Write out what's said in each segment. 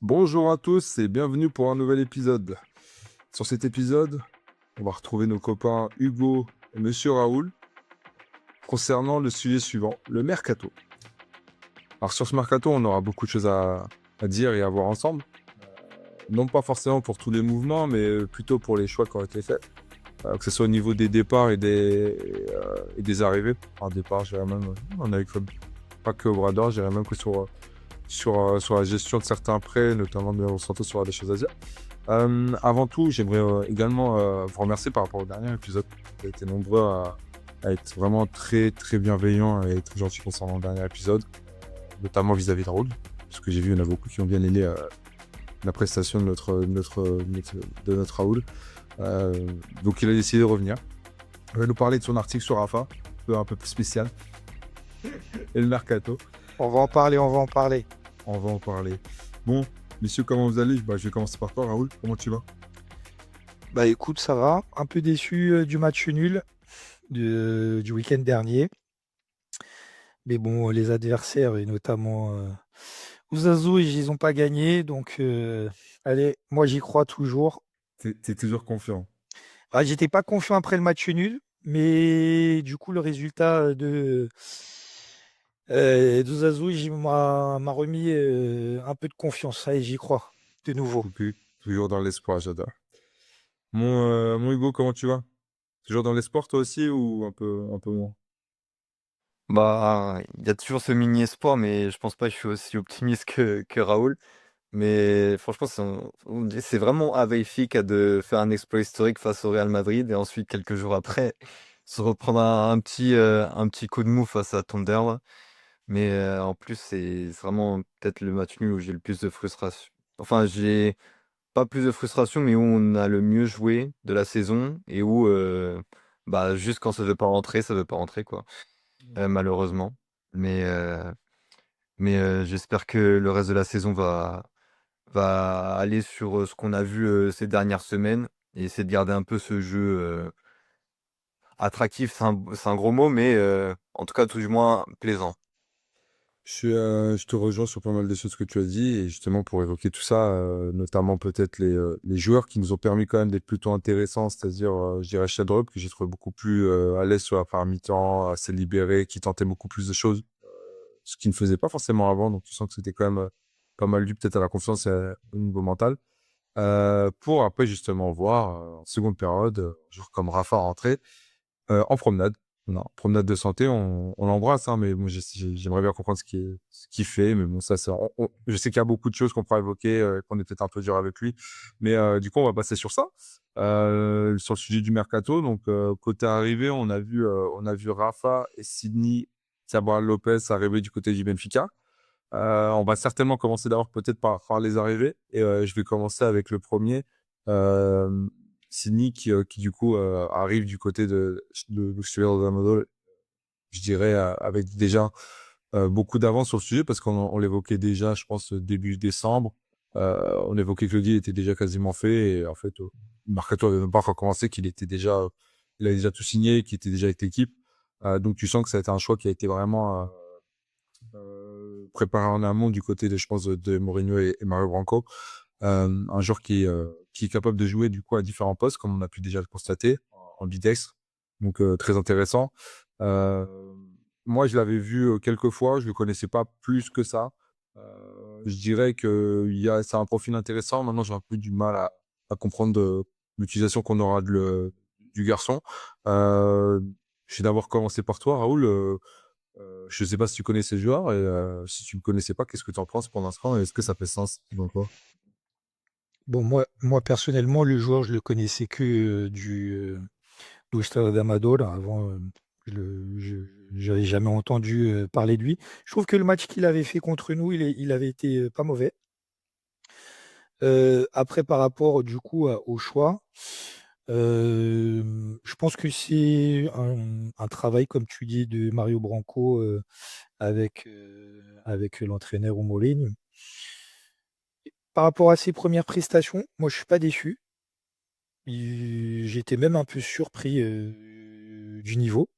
Bonjour à tous et bienvenue pour un nouvel épisode. Sur cet épisode, on va retrouver nos copains Hugo et Monsieur Raoul concernant le sujet suivant, le mercato. Alors sur ce mercato, on aura beaucoup de choses à dire et à voir ensemble. Non pas forcément pour tous les mouvements, mais plutôt pour les choix qui ont été faits. Que ce soit au niveau des départs et des arrivées. Enfin, départ, j'irais même, on a eu comme, pas que au Brador, j'irais même que sur la gestion de certains prêts, notamment de Los Santos, sur des choses à dire. Avant tout, j'aimerais également vous remercier par rapport au dernier épisode. Vous avez été nombreux à être vraiment très très bienveillants et très gentils concernant le dernier épisode, notamment vis-à-vis de Raoul, parce que j'ai vu il y en a beaucoup qui ont bien aimé la prestation de notre Raoul. Donc il a décidé de revenir. Il va nous parler de son article sur Rafa, un peu plus spécial, et le mercato. On va en parler, on va en parler. On va en parler. Bon, messieurs, comment vous allez? Je vais commencer par toi, Raoul. Comment tu vas? Bah écoute, ça va. Un peu déçu du match nul du week-end dernier. Mais bon, les adversaires, et notamment Ouzazou, ils n'ont pas gagné. Donc, allez, moi j'y crois toujours. T'es toujours confiant. Ah, j'étais pas confiant après le match nul. Mais du coup, le résultat d'Ouzazou, m'a remis un peu de confiance. Ça y est, j'y crois. De nouveau. Toujours dans l'espoir, j'adore. Mon Hugo, comment tu vas? Toujours dans l'espoir, toi aussi, ou un peu moins? Bah, il y a toujours ce mini espoir, mais je pense pas que je suis aussi optimiste que Raoul. Mais franchement, c'est vraiment Avelfi de faire un exploit historique face au Real Madrid et ensuite, quelques jours après, se reprendre un petit coup de mou face à Thunder, là. Mais en plus, c'est vraiment peut-être le match nul où j'ai le plus de frustration. Enfin, j'ai pas plus de frustration, mais où on a le mieux joué de la saison et où, bah, juste quand ça veut pas rentrer, quoi, malheureusement. Mais, j'espère que le reste de la saison va aller sur ce qu'on a vu ces dernières semaines et essayer de garder un peu ce jeu attractif. C'est un gros mot, mais en tout cas, tout du moins plaisant. Je te rejoins sur pas mal des choses que tu as dit, et justement pour évoquer tout ça, notamment peut-être les joueurs qui nous ont permis quand même d'être plutôt intéressants, c'est-à-dire, je dirais Shadrap, que j'ai trouvé beaucoup plus à l'aise sur la première mi-temps, assez libéré, qui tentait beaucoup plus de choses, ce qu'il ne faisait pas forcément avant, donc tu sens que c'était quand même pas mal dû peut-être à la confiance au niveau mental. Pour après justement voir en seconde période, un joueur comme Rafa rentrer en promenade. Non, promenade de santé, on l'embrasse, hein, mais bon, j'aimerais bien comprendre ce qu'il fait, mais bon, ça, je sais qu'il y a beaucoup de choses qu'on pourrait évoquer, qu'on est peut-être un peu dur avec lui, mais du coup, on va passer sur ça, sur le sujet du mercato. Donc, côté arrivée, on a vu Rafa et Sydney Cabral Lopez arriver du côté du Benfica. On va certainement commencer d'abord peut-être par les arrivées, et je vais commencer avec le premier. Euh, Sydney qui du coup arrive du côté de Luxembourg d'Amadol, je dirais avec déjà beaucoup d'avance sur le sujet, parce qu'on l'évoquait déjà, je pense, début décembre. On évoquait que le deal était déjà quasiment fait, et en fait, le mercato n'avait même pas encore commencé, il avait déjà tout signé, qu'il était déjà avec l'équipe. Donc tu sens que ça a été un choix qui a été vraiment préparé en amont du côté je pense, de Mourinho et Mario Branco. Un joueur qui est capable de jouer du coup à différents postes, comme on a pu déjà le constater, en bidextre. Donc très intéressant. Euh, Moi, je l'avais vu quelques fois, je le connaissais pas plus que ça. Je dirais que c'est un profil intéressant. Maintenant, j'ai un peu du mal à comprendre l'utilisation qu'on aura du garçon. Euh, je vais d'abord commencer par toi, Raoul. Je sais pas si tu connais ces joueurs, et si tu ne connaissais pas, qu'est-ce que tu en penses pour l'instant, et est-ce que ça fait sens selon toi? Bon, moi personnellement, le joueur, je le connaissais que du Stade d'Amador. Avant, j'avais jamais entendu parler de lui. Je trouve que le match qu'il avait fait contre nous, il avait été pas mauvais. Après, par rapport du coup au choix, je pense que c'est un travail, comme tu dis, de Mario Branco avec l'entraîneur Oumouline. Par rapport à ses premières prestations, moi je suis pas déçu. J'étais même un peu surpris du niveau.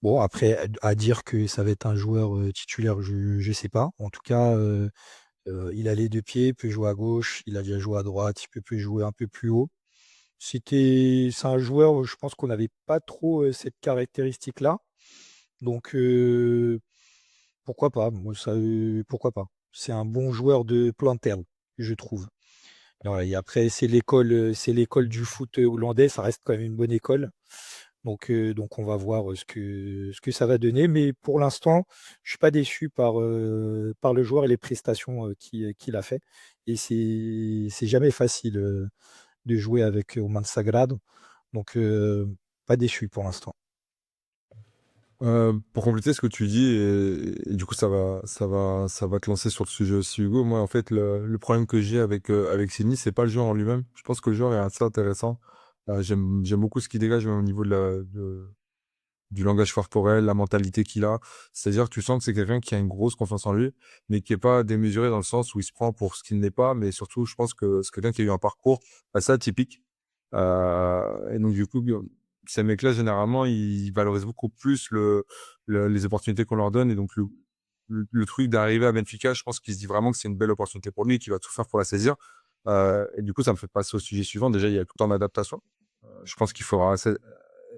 Bon, après, à dire que ça va être un joueur titulaire, je ne sais pas. En tout cas, Il a les 2 pieds, il peut jouer à gauche, il a déjà joué à droite, il peut jouer un peu plus haut. C'est un joueur, je pense qu'on n'avait pas trop cette caractéristique-là. Donc, pourquoi pas? Moi, pourquoi pas? C'est un bon joueur de plan terme, je trouve. Voilà, et après, c'est l'école du foot hollandais, ça reste quand même une bonne école. Donc on va voir ce que ça va donner. Mais pour l'instant, je suis pas déçu par le joueur et les prestations qu'il a fait. Et c'est jamais facile de jouer avec Oman Sagrado. Donc pas déçu pour l'instant. Pour compléter ce que tu dis, et du coup, ça va te lancer sur le sujet aussi, Hugo. Moi, en fait, le problème que j'ai avec Sydney, c'est pas le joueur en lui-même. Je pense que le joueur est assez intéressant. J'aime beaucoup ce qu'il dégage, même au niveau du langage corporel, la mentalité qu'il a. C'est-à-dire que tu sens que c'est quelqu'un qui a une grosse confiance en lui, mais qui est pas démesuré dans le sens où il se prend pour ce qu'il n'est pas, mais surtout, je pense que c'est quelqu'un qui a eu un parcours assez atypique. Et donc, du coup, ces mecs-là, généralement, ils valorisent beaucoup plus les opportunités qu'on leur donne. Et donc, le truc d'arriver à Benfica, je pense qu'il se dit vraiment que c'est une belle opportunité pour lui et qu'il va tout faire pour la saisir. Et du coup, ça me fait passer au sujet suivant. Déjà, il y a tout le temps d'adaptation. Je pense qu'il faudra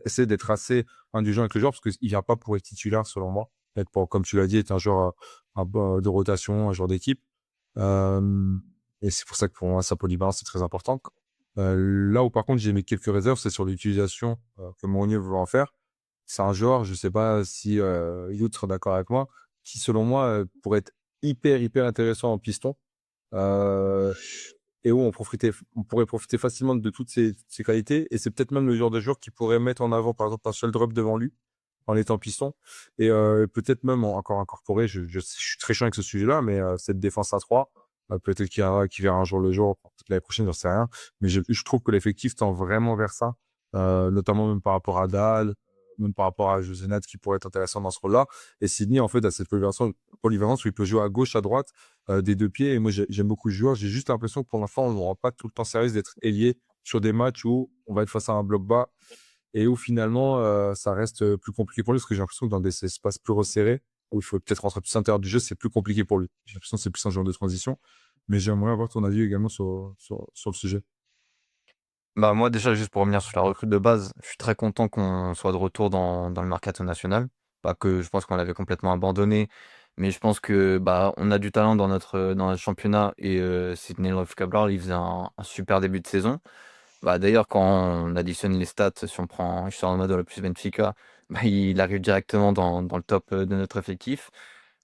essayer d'être assez indulgent avec le joueur parce qu'il vient pas pour être titulaire, selon moi. Être pour, comme tu l'as dit, être un joueur de rotation, un joueur d'équipe. Euh, et c'est pour ça que pour moi, sa polyvalence est très importante. Là où par contre j'ai mis quelques réserves, c'est sur l'utilisation que Mourinho veut en faire. C'est un joueur, je sais pas si Youth sera d'accord avec moi, qui selon moi pourrait être hyper intéressant en piston. Euh, et où on pourrait profiter facilement de toutes ses qualités. Et c'est peut-être même le genre de joueur qui pourrait mettre en avant, par exemple, un seul drop devant lui en étant piston. Et peut-être même encore incorporer, je suis très chiant avec ce sujet-là, mais cette défense à 3, peut-être qu'il verra un jour le jour, peut-être l'année prochaine, j'en sais rien. Mais je trouve que l'effectif tend vraiment vers ça, notamment même par rapport à Dahl, même par rapport à José Nat qui pourrait être intéressant dans ce rôle-là. Et Sydney, en fait, a cette polyvalence où il peut jouer à gauche, à droite, des 2 pieds. Et moi, j'aime beaucoup le joueur. J'ai juste l'impression que pour l'instant, on n'aura pas tout le temps service d'être ailier sur des matchs où on va être face à un bloc bas et où finalement, ça reste plus compliqué pour lui parce que j'ai l'impression que dans des espaces plus resserrés, où il faut peut-être rentrer plus à l'intérieur du jeu, c'est plus compliqué pour lui. J'ai l'impression que c'est plus un joueur de transition. Mais j'aimerais avoir ton avis également sur le sujet. Bah, moi, déjà, juste pour revenir sur la recrue de base, je suis très content qu'on soit de retour dans le mercato national. Pas que je pense qu'on l'avait complètement abandonné, mais je pense que bah, on a du talent dans notre championnat et Sidney Love-Cabral, il faisait un super début de saison. Bah, d'ailleurs, quand on additionne les stats, si on prend Cristiano Ronaldo le plus Benfica, bah, il arrive directement dans le top de notre effectif.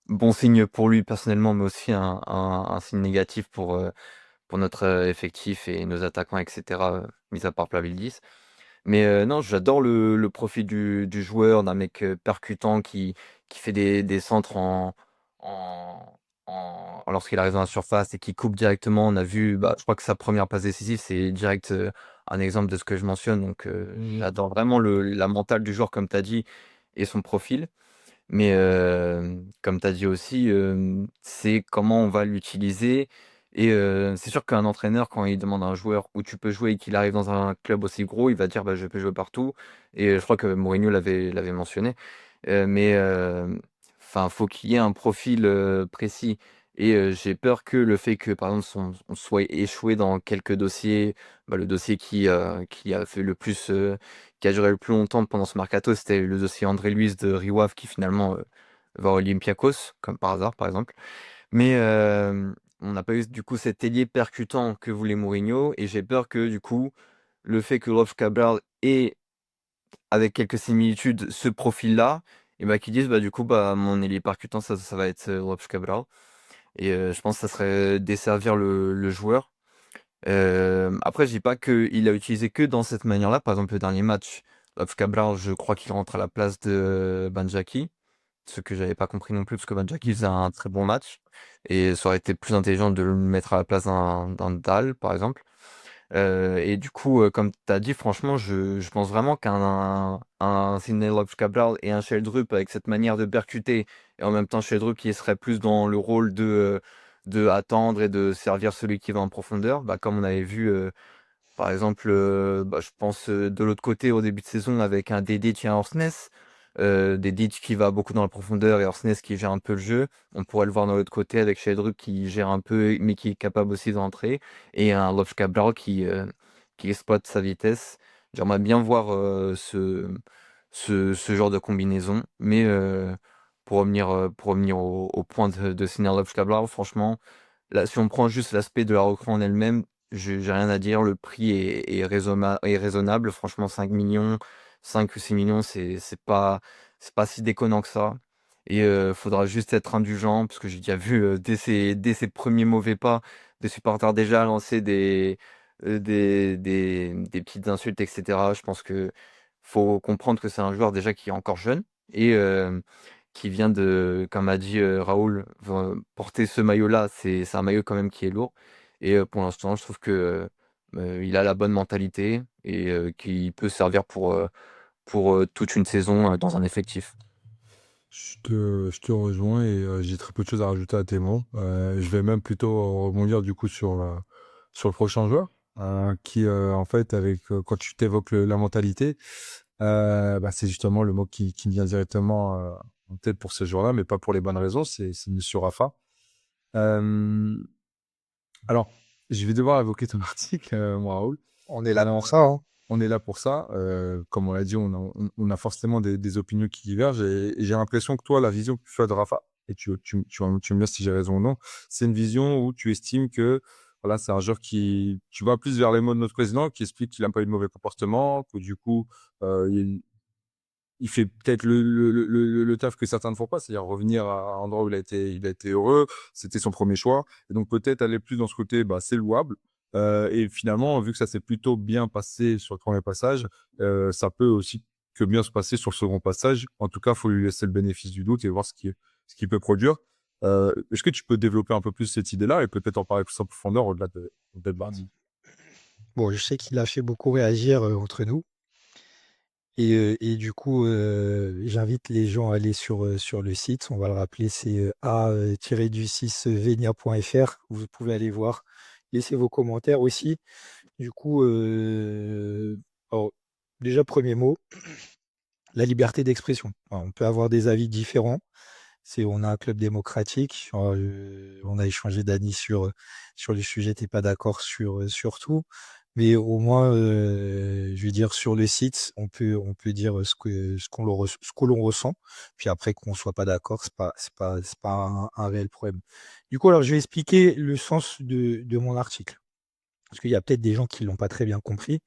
Bon signe pour lui personnellement, mais aussi un signe négatif pour notre effectif et nos attaquants, etc., mis à part Plavildis. Mais non, j'adore le profil du joueur, d'un mec percutant qui fait des centres en, lorsqu'il arrive dans la surface et qui coupe directement. On a vu, bah, je crois que sa première passe décisive, c'est direct un exemple de ce que je mentionne. Donc j'adore vraiment la mentale du joueur, comme tu as dit, et son profil. Mais comme tu as dit aussi, c'est comment on va l'utiliser et c'est sûr qu'un entraîneur, quand il demande à un joueur où tu peux jouer et qu'il arrive dans un club aussi gros, il va dire: «Bah, je peux jouer partout» et je crois que Mourinho l'avait mentionné. Mais enfin, faut qu'il y ait un profil, précis et j'ai peur que le fait que, par exemple, on soit échoué dans quelques dossiers, bah, le dossier qui a fait le plus, qui a duré le plus longtemps pendant ce mercato, c'était le dossier André Luiz de Riwaf qui finalement, va à Olympiakos, comme par hasard, par exemple. Mais on n'a pas eu du coup cet ailier percutant que voulait Mourinho et j'ai peur que du coup, le fait que Rolf Cabral ait, avec quelques similitudes, ce profil-là et bah, qu'ils disent: «Bah, du coup, bah, mon ailier percutant ça va être, Rolf Cabral» et je pense que ça serait desservir le joueur. Après, je dis pas qu'il a utilisé que dans cette manière-là. Par exemple, le dernier match, Rolf Cabral, je crois qu'il rentre à la place de Banjaki. Ce que j'avais pas compris non plus, parce que Banjaki faisait un très bon match. Et ça aurait été plus intelligent de le mettre à la place d'un Dahl, par exemple. Et du coup, comme tu as dit, franchement, je pense vraiment qu'un Sidney Cabral et un Sheldrup avec cette manière de percuter, et en même temps Sheldrup qui serait plus dans le rôle de attendre et de servir celui qui va en profondeur, bah, comme on avait vu, par exemple, bah, je pense de l'autre côté au début de saison avec un Dédé Tien Orsnes, des Ditch qui va beaucoup dans la profondeur et Orsnes qui gère un peu le jeu. On pourrait le voir dans l'autre côté avec Sheldrup qui gère un peu, mais qui est capable aussi d'entrer, et un Love Cabral qui exploite sa vitesse. J'aimerais bien voir ce genre de combinaison, mais pour revenir au point de Senior Love Cabral, franchement, là, si on prend juste l'aspect de la recrue en elle-même, j'ai rien à dire. Le prix est raisonnable. Franchement, 5 millions, 5 ou 6 millions, c'est pas si déconnant que ça. Et faudra juste être indulgent, parce que j'ai déjà vu dès ses premiers mauvais pas, des supporters déjà lancer des petites insultes, etc. Je pense que faut comprendre que c'est un joueur déjà qui est encore jeune et qui vient de, comme a dit Raoul, porter ce maillot-là, c'est un maillot quand même qui est lourd. Et pour l'instant, je trouve que il a la bonne mentalité et qu'il peut servir pour toute une saison dans un effectif. Je te rejoins et j'ai très peu de choses à rajouter à tes mots. Je vais même plutôt rebondir du coup sur le prochain joueur, qui en fait, quand tu t'évoques la mentalité, bah, c'est justement le mot qui me vient directement en tête pour ce joueur-là, mais pas pour les bonnes raisons, c'est Monsieur Rafa. Euh, alors, je vais devoir évoquer ton article, moi, Raoul. On est là pour Euh, ça, hein. on est là pour ça. Comme on l'a dit, on a forcément des opinions qui divergent. Et j'ai l'impression que toi, la vision que tu as de Rafa, et tu me dire si j'ai raison ou non, c'est une vision où tu estimes que voilà, c'est un joueur tu vas plus vers les mots de notre président, qui explique qu'il n'a pas eu de mauvais comportement, que du coup, il fait peut-être le taf que certains ne font pas, c'est-à-dire revenir à un endroit où il a été heureux, c'était son premier choix. Et donc peut-être aller plus dans ce côté, bah, c'est louable. Et finalement, vu que ça s'est plutôt bien passé sur le premier passage, ça peut aussi que bien se passer sur le second passage. En tout cas, il faut lui laisser le bénéfice du doute et voir ce qu'il peut produire. Est-ce que tu peux développer un peu plus cette idée-là et peut-être en parler plus en profondeur au-delà de Bardi? Bon, je sais qu'il a fait beaucoup réagir entre nous. Et du coup, j'invite les gens à aller sur le site. On va le rappeler, c'est a-du6venia.fr. Vous pouvez aller voir. Laissez vos commentaires aussi. Du coup, alors, déjà, premier mot, la liberté d'expression. Alors, on peut avoir des avis différents. On a un club démocratique. On a échangé, Dany, sur les sujets. Tu n'es pas d'accord sur tout. Mais au moins, je veux dire, sur le site, on peut dire ce que l'on ressent. Puis après, qu'on soit pas d'accord, c'est pas un réel problème. Du coup, alors, je vais expliquer le sens de mon article. Parce qu'il y a peut-être des gens qui l'ont pas très bien compris.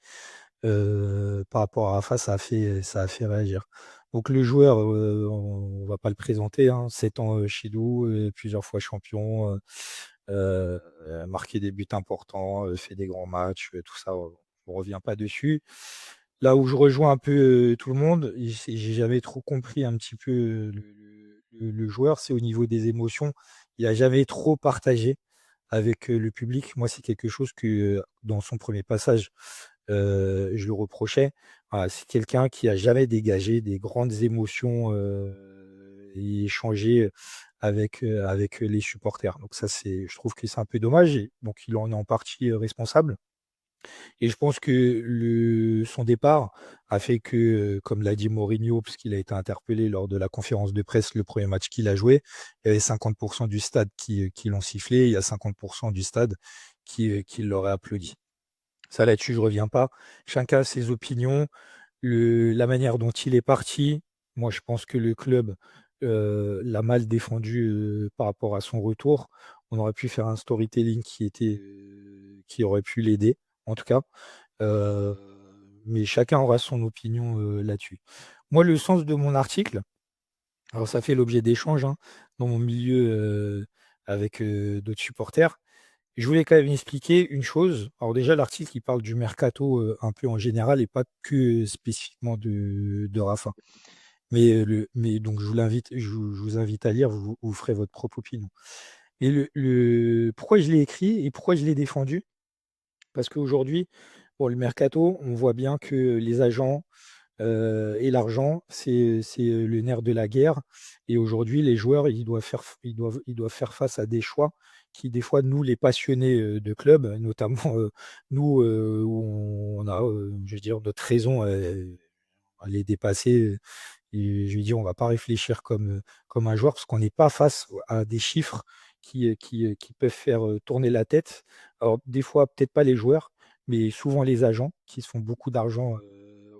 Par rapport à Rafa, ça a fait réagir. Donc le joueur, on va pas le présenter, hein, 7 ans chez nous, plusieurs fois champion, marqué des buts importants, fait des grands matchs, tout ça, on revient pas dessus. Là où je rejoins un peu tout le monde, j'ai jamais trop compris un petit peu le joueur, c'est au niveau des émotions. Il a jamais trop partagé avec le public. Moi, c'est quelque chose que dans son premier passage, je le reprochais. Voilà, c'est quelqu'un qui a jamais dégagé des grandes émotions, et échangé avec les supporters. Donc ça, je trouve que c'est un peu dommage et donc il en est en partie, responsable. Et je pense que son départ a fait que, comme l'a dit Mourinho, puisqu'il a été interpellé lors de la conférence de presse, le premier match qu'il a joué, il y avait 50 du stade qui l'ont sifflé, il y a 50 du stade qui l'aurait applaudi. Ça, là-dessus, je reviens pas. Chacun a ses opinions. La manière dont il est parti, moi, je pense que le club l'a mal défendu par rapport à son retour. On aurait pu faire un storytelling qui aurait pu l'aider, en tout cas. Euh, mais chacun aura son opinion là-dessus. Moi, le sens de mon article, alors ça fait l'objet d'échanges, hein, dans mon milieu avec d'autres supporters. Je voulais quand même expliquer une chose. Alors déjà, l'article, il parle du mercato un peu en général et pas que spécifiquement de Rafa. Mais donc, je vous invite à lire, vous ferez votre propre opinion. Et pourquoi je l'ai écrit et pourquoi je l'ai défendu? Parce qu'aujourd'hui, pour le mercato, on voit bien que les agents et l'argent, c'est le nerf de la guerre. Et aujourd'hui, les joueurs, ils doivent faire face à des choix qui, des fois, nous, les passionnés de club, notamment nous, où on a, je veux dire, notre raison, elle est dépassée. Et je lui ai dit, on va pas réfléchir comme un joueur parce qu'on n'est pas face à des chiffres qui peuvent faire tourner la tête. Alors, des fois, peut-être pas les joueurs, mais souvent les agents qui se font beaucoup d'argent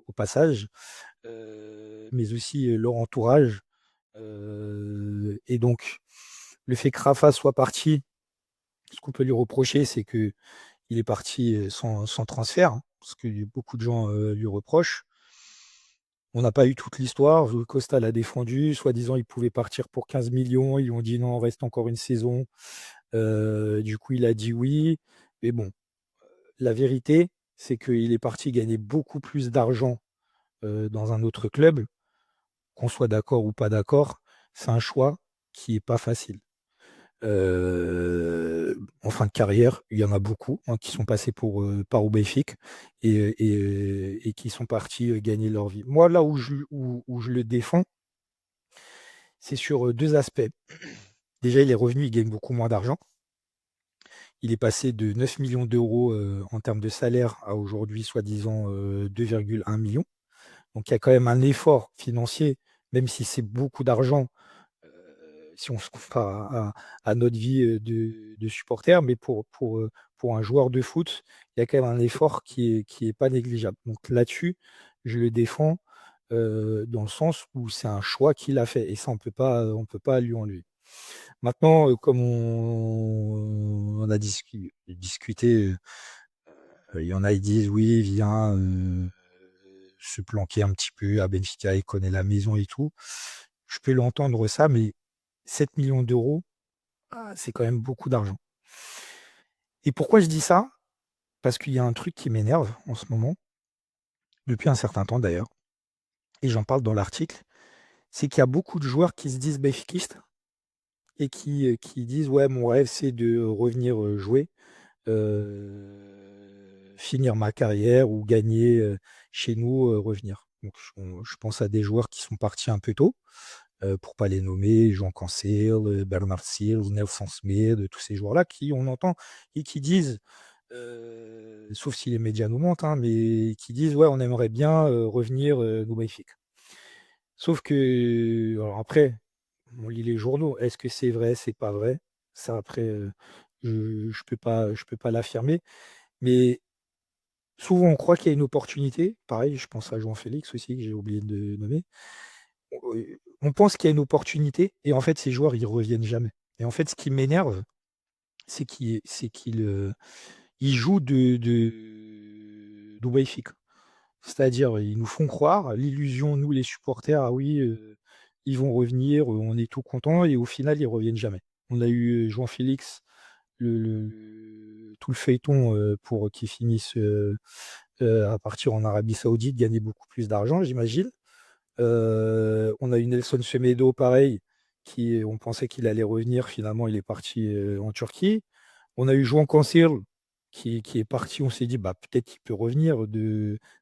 au passage, mais aussi leur entourage. Et donc, le fait que Rafa soit parti, ce qu'on peut lui reprocher, c'est qu'il est parti sans transfert, hein, ce que beaucoup de gens lui reprochent. On n'a pas eu toute l'histoire. Costa l'a défendu. Soi-disant, il pouvait partir pour 15 millions. Ils lui ont dit non, reste encore une saison. Du coup, il a dit oui. Mais bon, la vérité, c'est qu'il est parti gagner beaucoup plus d'argent dans un autre club. Qu'on soit d'accord ou pas d'accord, c'est un choix qui n'est pas facile. En fin de carrière, il y en a beaucoup hein, qui sont passés par au Benfica et qui sont partis gagner leur vie. Moi, là où je le défends, c'est sur deux aspects. Déjà, il est revenu, il gagne beaucoup moins d'argent. Il est passé de 9 millions d'euros en termes de salaire à aujourd'hui, soi-disant 2,1 millions. Donc, il y a quand même un effort financier, même si c'est beaucoup d'argent si on se compare à notre vie de supporter, mais pour un joueur de foot, il y a quand même un effort qui est pas négligeable. Donc là-dessus, je le défends dans le sens où c'est un choix qu'il a fait et ça, on peut pas lui enlever. Maintenant, comme on a discuté, il y en a, ils disent oui, viens se planquer un petit peu à Benfica, il connaît la maison et tout. Je peux l'entendre ça, mais 7 millions d'euros, c'est quand même beaucoup d'argent. Et pourquoi je dis ça? Parce qu'il y a un truc qui m'énerve en ce moment, depuis un certain temps d'ailleurs, et j'en parle dans l'article, c'est qu'il y a beaucoup de joueurs qui se disent béfiquistes et qui disent ouais, mon rêve c'est de revenir jouer, finir ma carrière ou gagner chez nous, revenir. Donc je pense à des joueurs qui sont partis un peu tôt, pour pas les nommer, João Cancelo, Bernard Silva, Nelson Smith, tous ces joueurs-là qui on entend et qui disent, sauf si les médias nous mentent, hein, mais qui disent ouais, on aimerait bien revenir nous Benfica. Sauf que, alors après, on lit les journaux. Est-ce que c'est vrai, c'est pas vrai? Ça après, je peux pas l'affirmer. Mais souvent on croit qu'il y a une opportunité. Pareil, je pense à João Félix aussi, que j'ai oublié de nommer. On pense qu'il y a une opportunité et en fait ces joueurs ils reviennent jamais. Et en fait ce qui m'énerve, c'est qu'ils ils jouent du Benfica. C'est-à-dire ils nous font croire l'illusion, nous les supporters, ah oui, ils vont revenir, on est tout content et au final ils reviennent jamais. On a eu João Félix, tout le feuilleton pour qu'ils finissent à partir en Arabie Saoudite, gagner beaucoup plus d'argent, j'imagine. On a eu Nelson Semedo, pareil, on pensait qu'il allait revenir, finalement il est parti en Turquie. On a eu João Cancelo qui est parti, on s'est dit bah, peut-être qu'il peut revenir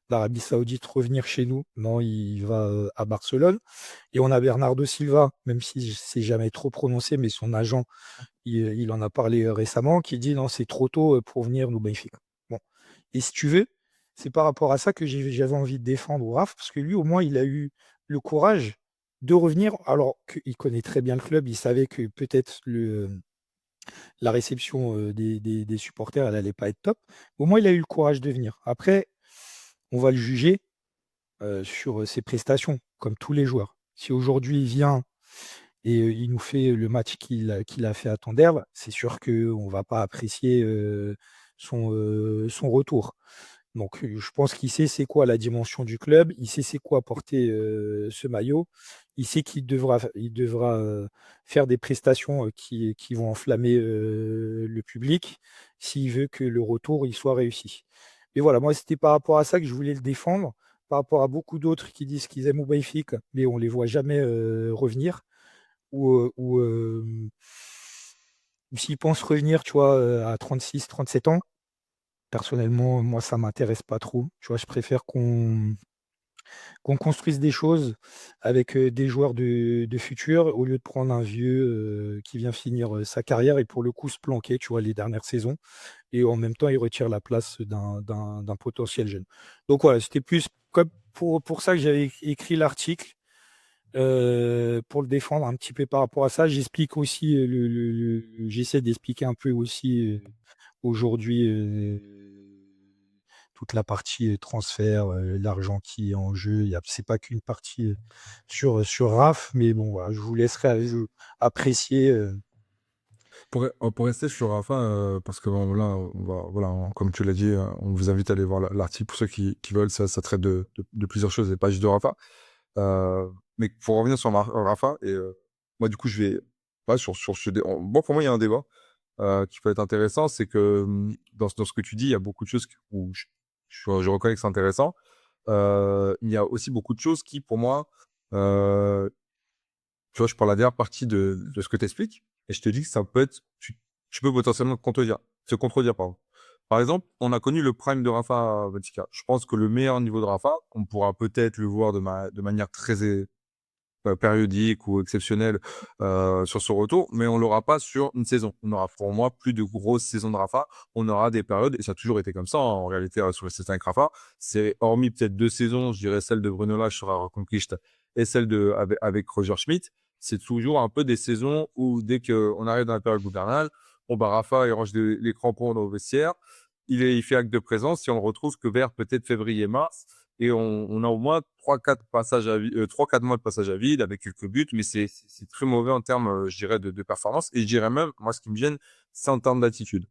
d'Arabie Saoudite, revenir chez nous. Non, il va à Barcelone. Et on a Bernardo Silva, même si c'est jamais trop prononcé, mais son agent, il en a parlé récemment, qui dit non, c'est trop tôt pour venir nous Benfica. Bon. Et si tu veux, c'est par rapport à ça que j'avais envie de défendre Raph, parce que lui, au moins, il a eu le courage de revenir, alors qu'il connaît très bien le club, il savait que peut-être la réception des supporters, elle n'allait pas être top. Au moins, il a eu le courage de venir. Après, on va le juger sur ses prestations, comme tous les joueurs. Si aujourd'hui il vient et il nous fait le match qu'il a fait à Tonderdre, c'est sûr qu'on ne va pas apprécier son retour. Donc, je pense qu'il sait c'est quoi la dimension du club, il sait c'est quoi porter ce maillot, il sait il devra faire des prestations qui vont enflammer le public s'il veut que le retour il soit réussi. Mais voilà, moi, c'était par rapport à ça que je voulais le défendre, par rapport à beaucoup d'autres qui disent qu'ils aiment au Benfica, mais on ne les voit jamais revenir, ou s'ils pensent revenir, tu vois, à 36, 37 ans. Personnellement, moi, ça m'intéresse pas trop. Tu vois, je préfère qu'on construise des choses avec des joueurs de futur au lieu de prendre un vieux qui vient finir sa carrière et pour le coup se planquer, tu vois, les dernières saisons. Et en même temps, il retire la place d'un potentiel jeune. Donc voilà, c'était plus comme pour ça que j'avais écrit l'article. Pour le défendre un petit peu par rapport à ça, j'explique aussi, j'essaie d'expliquer un peu aussi aujourd'hui toute la partie transfert, l'argent qui est en jeu. C'est pas qu'une partie sur RAF, mais bon, voilà, je vous laisserai apprécier. Pour rester sur Rafa, parce que bon, là, voilà, comme tu l'as dit, on vous invite à aller voir l'article pour ceux qui veulent. Ça traite de plusieurs choses et pas juste de Rafa. Mais pour revenir sur Rafa, et moi, du coup, je vais pas sur ce débat. Bon, pour moi, il y a un débat qui peut être intéressant. C'est que dans ce que tu dis, il y a beaucoup de choses où je reconnais que c'est intéressant. Il y a aussi beaucoup de choses qui, pour moi, euh, tu vois, je prends la dernière partie de ce que tu expliques et je te dis que ça peut être, tu peux potentiellement se contredire, pardon. Par exemple, on a connu le prime de Rafa Benfica. Je pense que le meilleur niveau de Rafa, on pourra peut-être le voir de manière très périodique ou exceptionnelle sur son retour, mais on l'aura pas sur une saison. On aura pour moi plus de grosses saisons de Rafa. On aura des périodes, et ça a toujours été comme ça en réalité sur les saisons avec Rafa. C'est hormis peut-être 2 saisons, je dirais celle de Bruno Lage sur la Reconquista et celle avec Roger Schmidt. C'est toujours un peu des saisons où dès qu'on arrive dans la période gouvernale, bon bah Rafa il range les crampons dans le vestiaire, il fait acte de présence, si on le retrouve que vers peut-être février-mars et on a au moins 3-4 passages à 3-4 mois de passage à vide avec quelques buts, mais c'est très mauvais en termes, je dirais, de performance. Et je dirais même, moi, ce qui me gêne, c'est en termes d'attitude.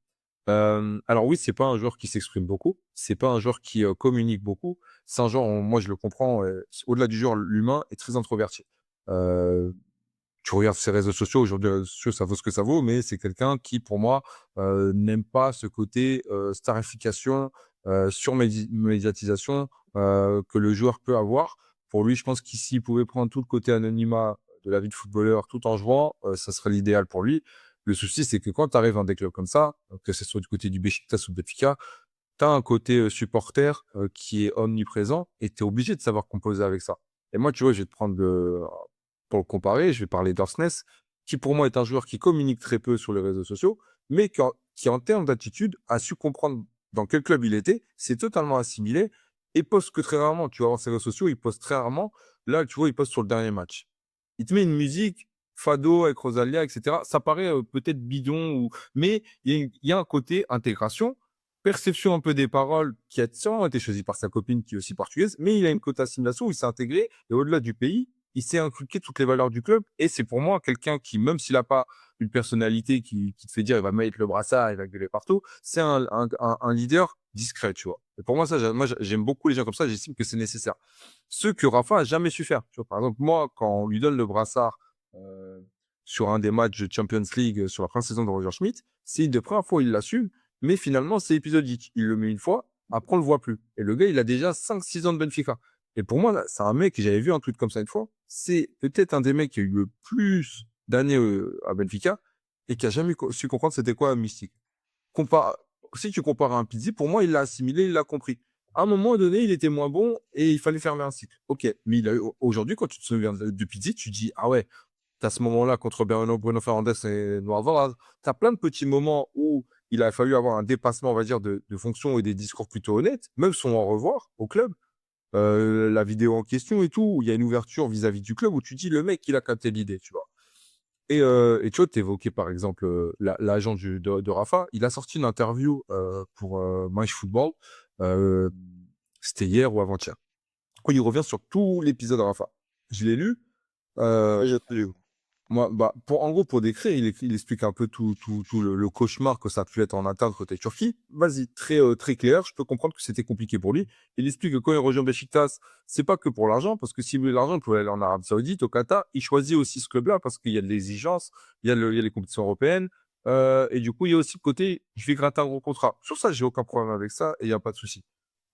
Alors oui, c'est pas un joueur qui s'exprime beaucoup, c'est pas un joueur qui communique beaucoup. C'est un joueur, moi, je le comprends, au-delà du joueur, l'humain est très introverti. Euh, Tu regardes ses réseaux sociaux, aujourd'hui, les réseaux sociaux, ça vaut ce que ça vaut, mais c'est quelqu'un qui, pour moi, n'aime pas ce côté starification, surmédiatisation que le joueur peut avoir. Pour lui, je pense qu'ici, il pouvait prendre tout le côté anonymat de la vie de footballeur tout en jouant, ça serait l'idéal pour lui. Le souci, c'est que quand tu arrives dans des clubs comme ça, que ce soit du côté du Beşiktaş ou de Benfica, tu as un côté supporter qui est omniprésent et tu es obligé de savoir composer avec ça. Et moi, tu vois, je vais te prendre pour le comparer, je vais parler d'Orsnes, qui pour moi est un joueur qui communique très peu sur les réseaux sociaux, mais qui en termes d'attitude, a su comprendre dans quel club il était, s'est totalement assimilé et poste que très rarement. Tu vois, dans ses réseaux sociaux, il poste très rarement. Là, tu vois, il poste sur le dernier match. Il te met une musique, Fado avec Rosalia, etc. Ça paraît peut-être bidon, mais il y a un côté intégration, perception un peu des paroles qui a sûrement été choisi par sa copine qui est aussi portugaise, mais il a une côte assimilation où il s'est intégré et au-delà du pays, il s'est inculqué toutes les valeurs du club et c'est pour moi quelqu'un qui, même s'il n'a pas une personnalité qui te fait dire il va mettre le brassard, il va gueuler partout, c'est un leader discret, tu vois. Et pour moi, ça, moi, j'aime beaucoup les gens comme ça, j'estime que c'est nécessaire. Ce que Rafa a jamais su faire. Tu vois, par exemple, moi, quand on lui donne le brassard euh, sur un des matchs de Champions League sur la première saison de Roger Schmidt, c'est une des premières fois où il l'assume, mais finalement, c'est épisodique. Il le met une fois, après, on le voit plus. Et le gars, il a déjà 5-6 ans de Benfica. Et pour moi, là, c'est un mec, j'avais vu un tweet comme ça une fois, c'est peut-être un des mecs qui a eu le plus d'années à Benfica et qui a jamais su comprendre c'était quoi un mystique. Compare Si tu compares à un Pizzi, pour moi, il l'a assimilé, il l'a compris. À un moment donné, il était moins bon et il fallait fermer un cycle. Ok, mais aujourd'hui, quand tu te souviens de Pizzi, tu dis, ah ouais, t'as ce moment-là contre Bruno Fernandes et Noir Alvarez. T'as plein de petits moments où il a fallu avoir un dépassement, on va dire, de fonction et des discours plutôt honnêtes, même son au revoir au club. La vidéo en question et tout, où il y a une ouverture vis-à-vis du club où tu dis le mec, il a capté l'idée, tu vois. Et tu vois, t'évoquais par exemple l'agent de Rafa. Il a sorti une interview pour MyFootball. Euh, C'était hier ou avant-hier. Où il revient sur tout l'épisode de Rafa. Je l'ai lu. Euh, Ouais, j'ai entendu. Moi, bah, en gros, pour décrire, il explique un peu tout le cauchemar que ça a pu être en interne côté Turquie. Vas-y, très clair. Je peux comprendre que c'était compliqué pour lui. Il explique que quand il rejoint Beşiktaş, c'est pas que pour l'argent, parce que s'il voulait l'argent, il pouvait aller en Arabie Saoudite, au Qatar. Il choisit aussi ce club-là parce qu'il y a de l'exigence, il y a les compétitions européennes. Et du coup, il y a aussi le côté, je vais gratter un gros contrat. Sur ça, j'ai aucun problème avec ça et il n'y a pas de souci.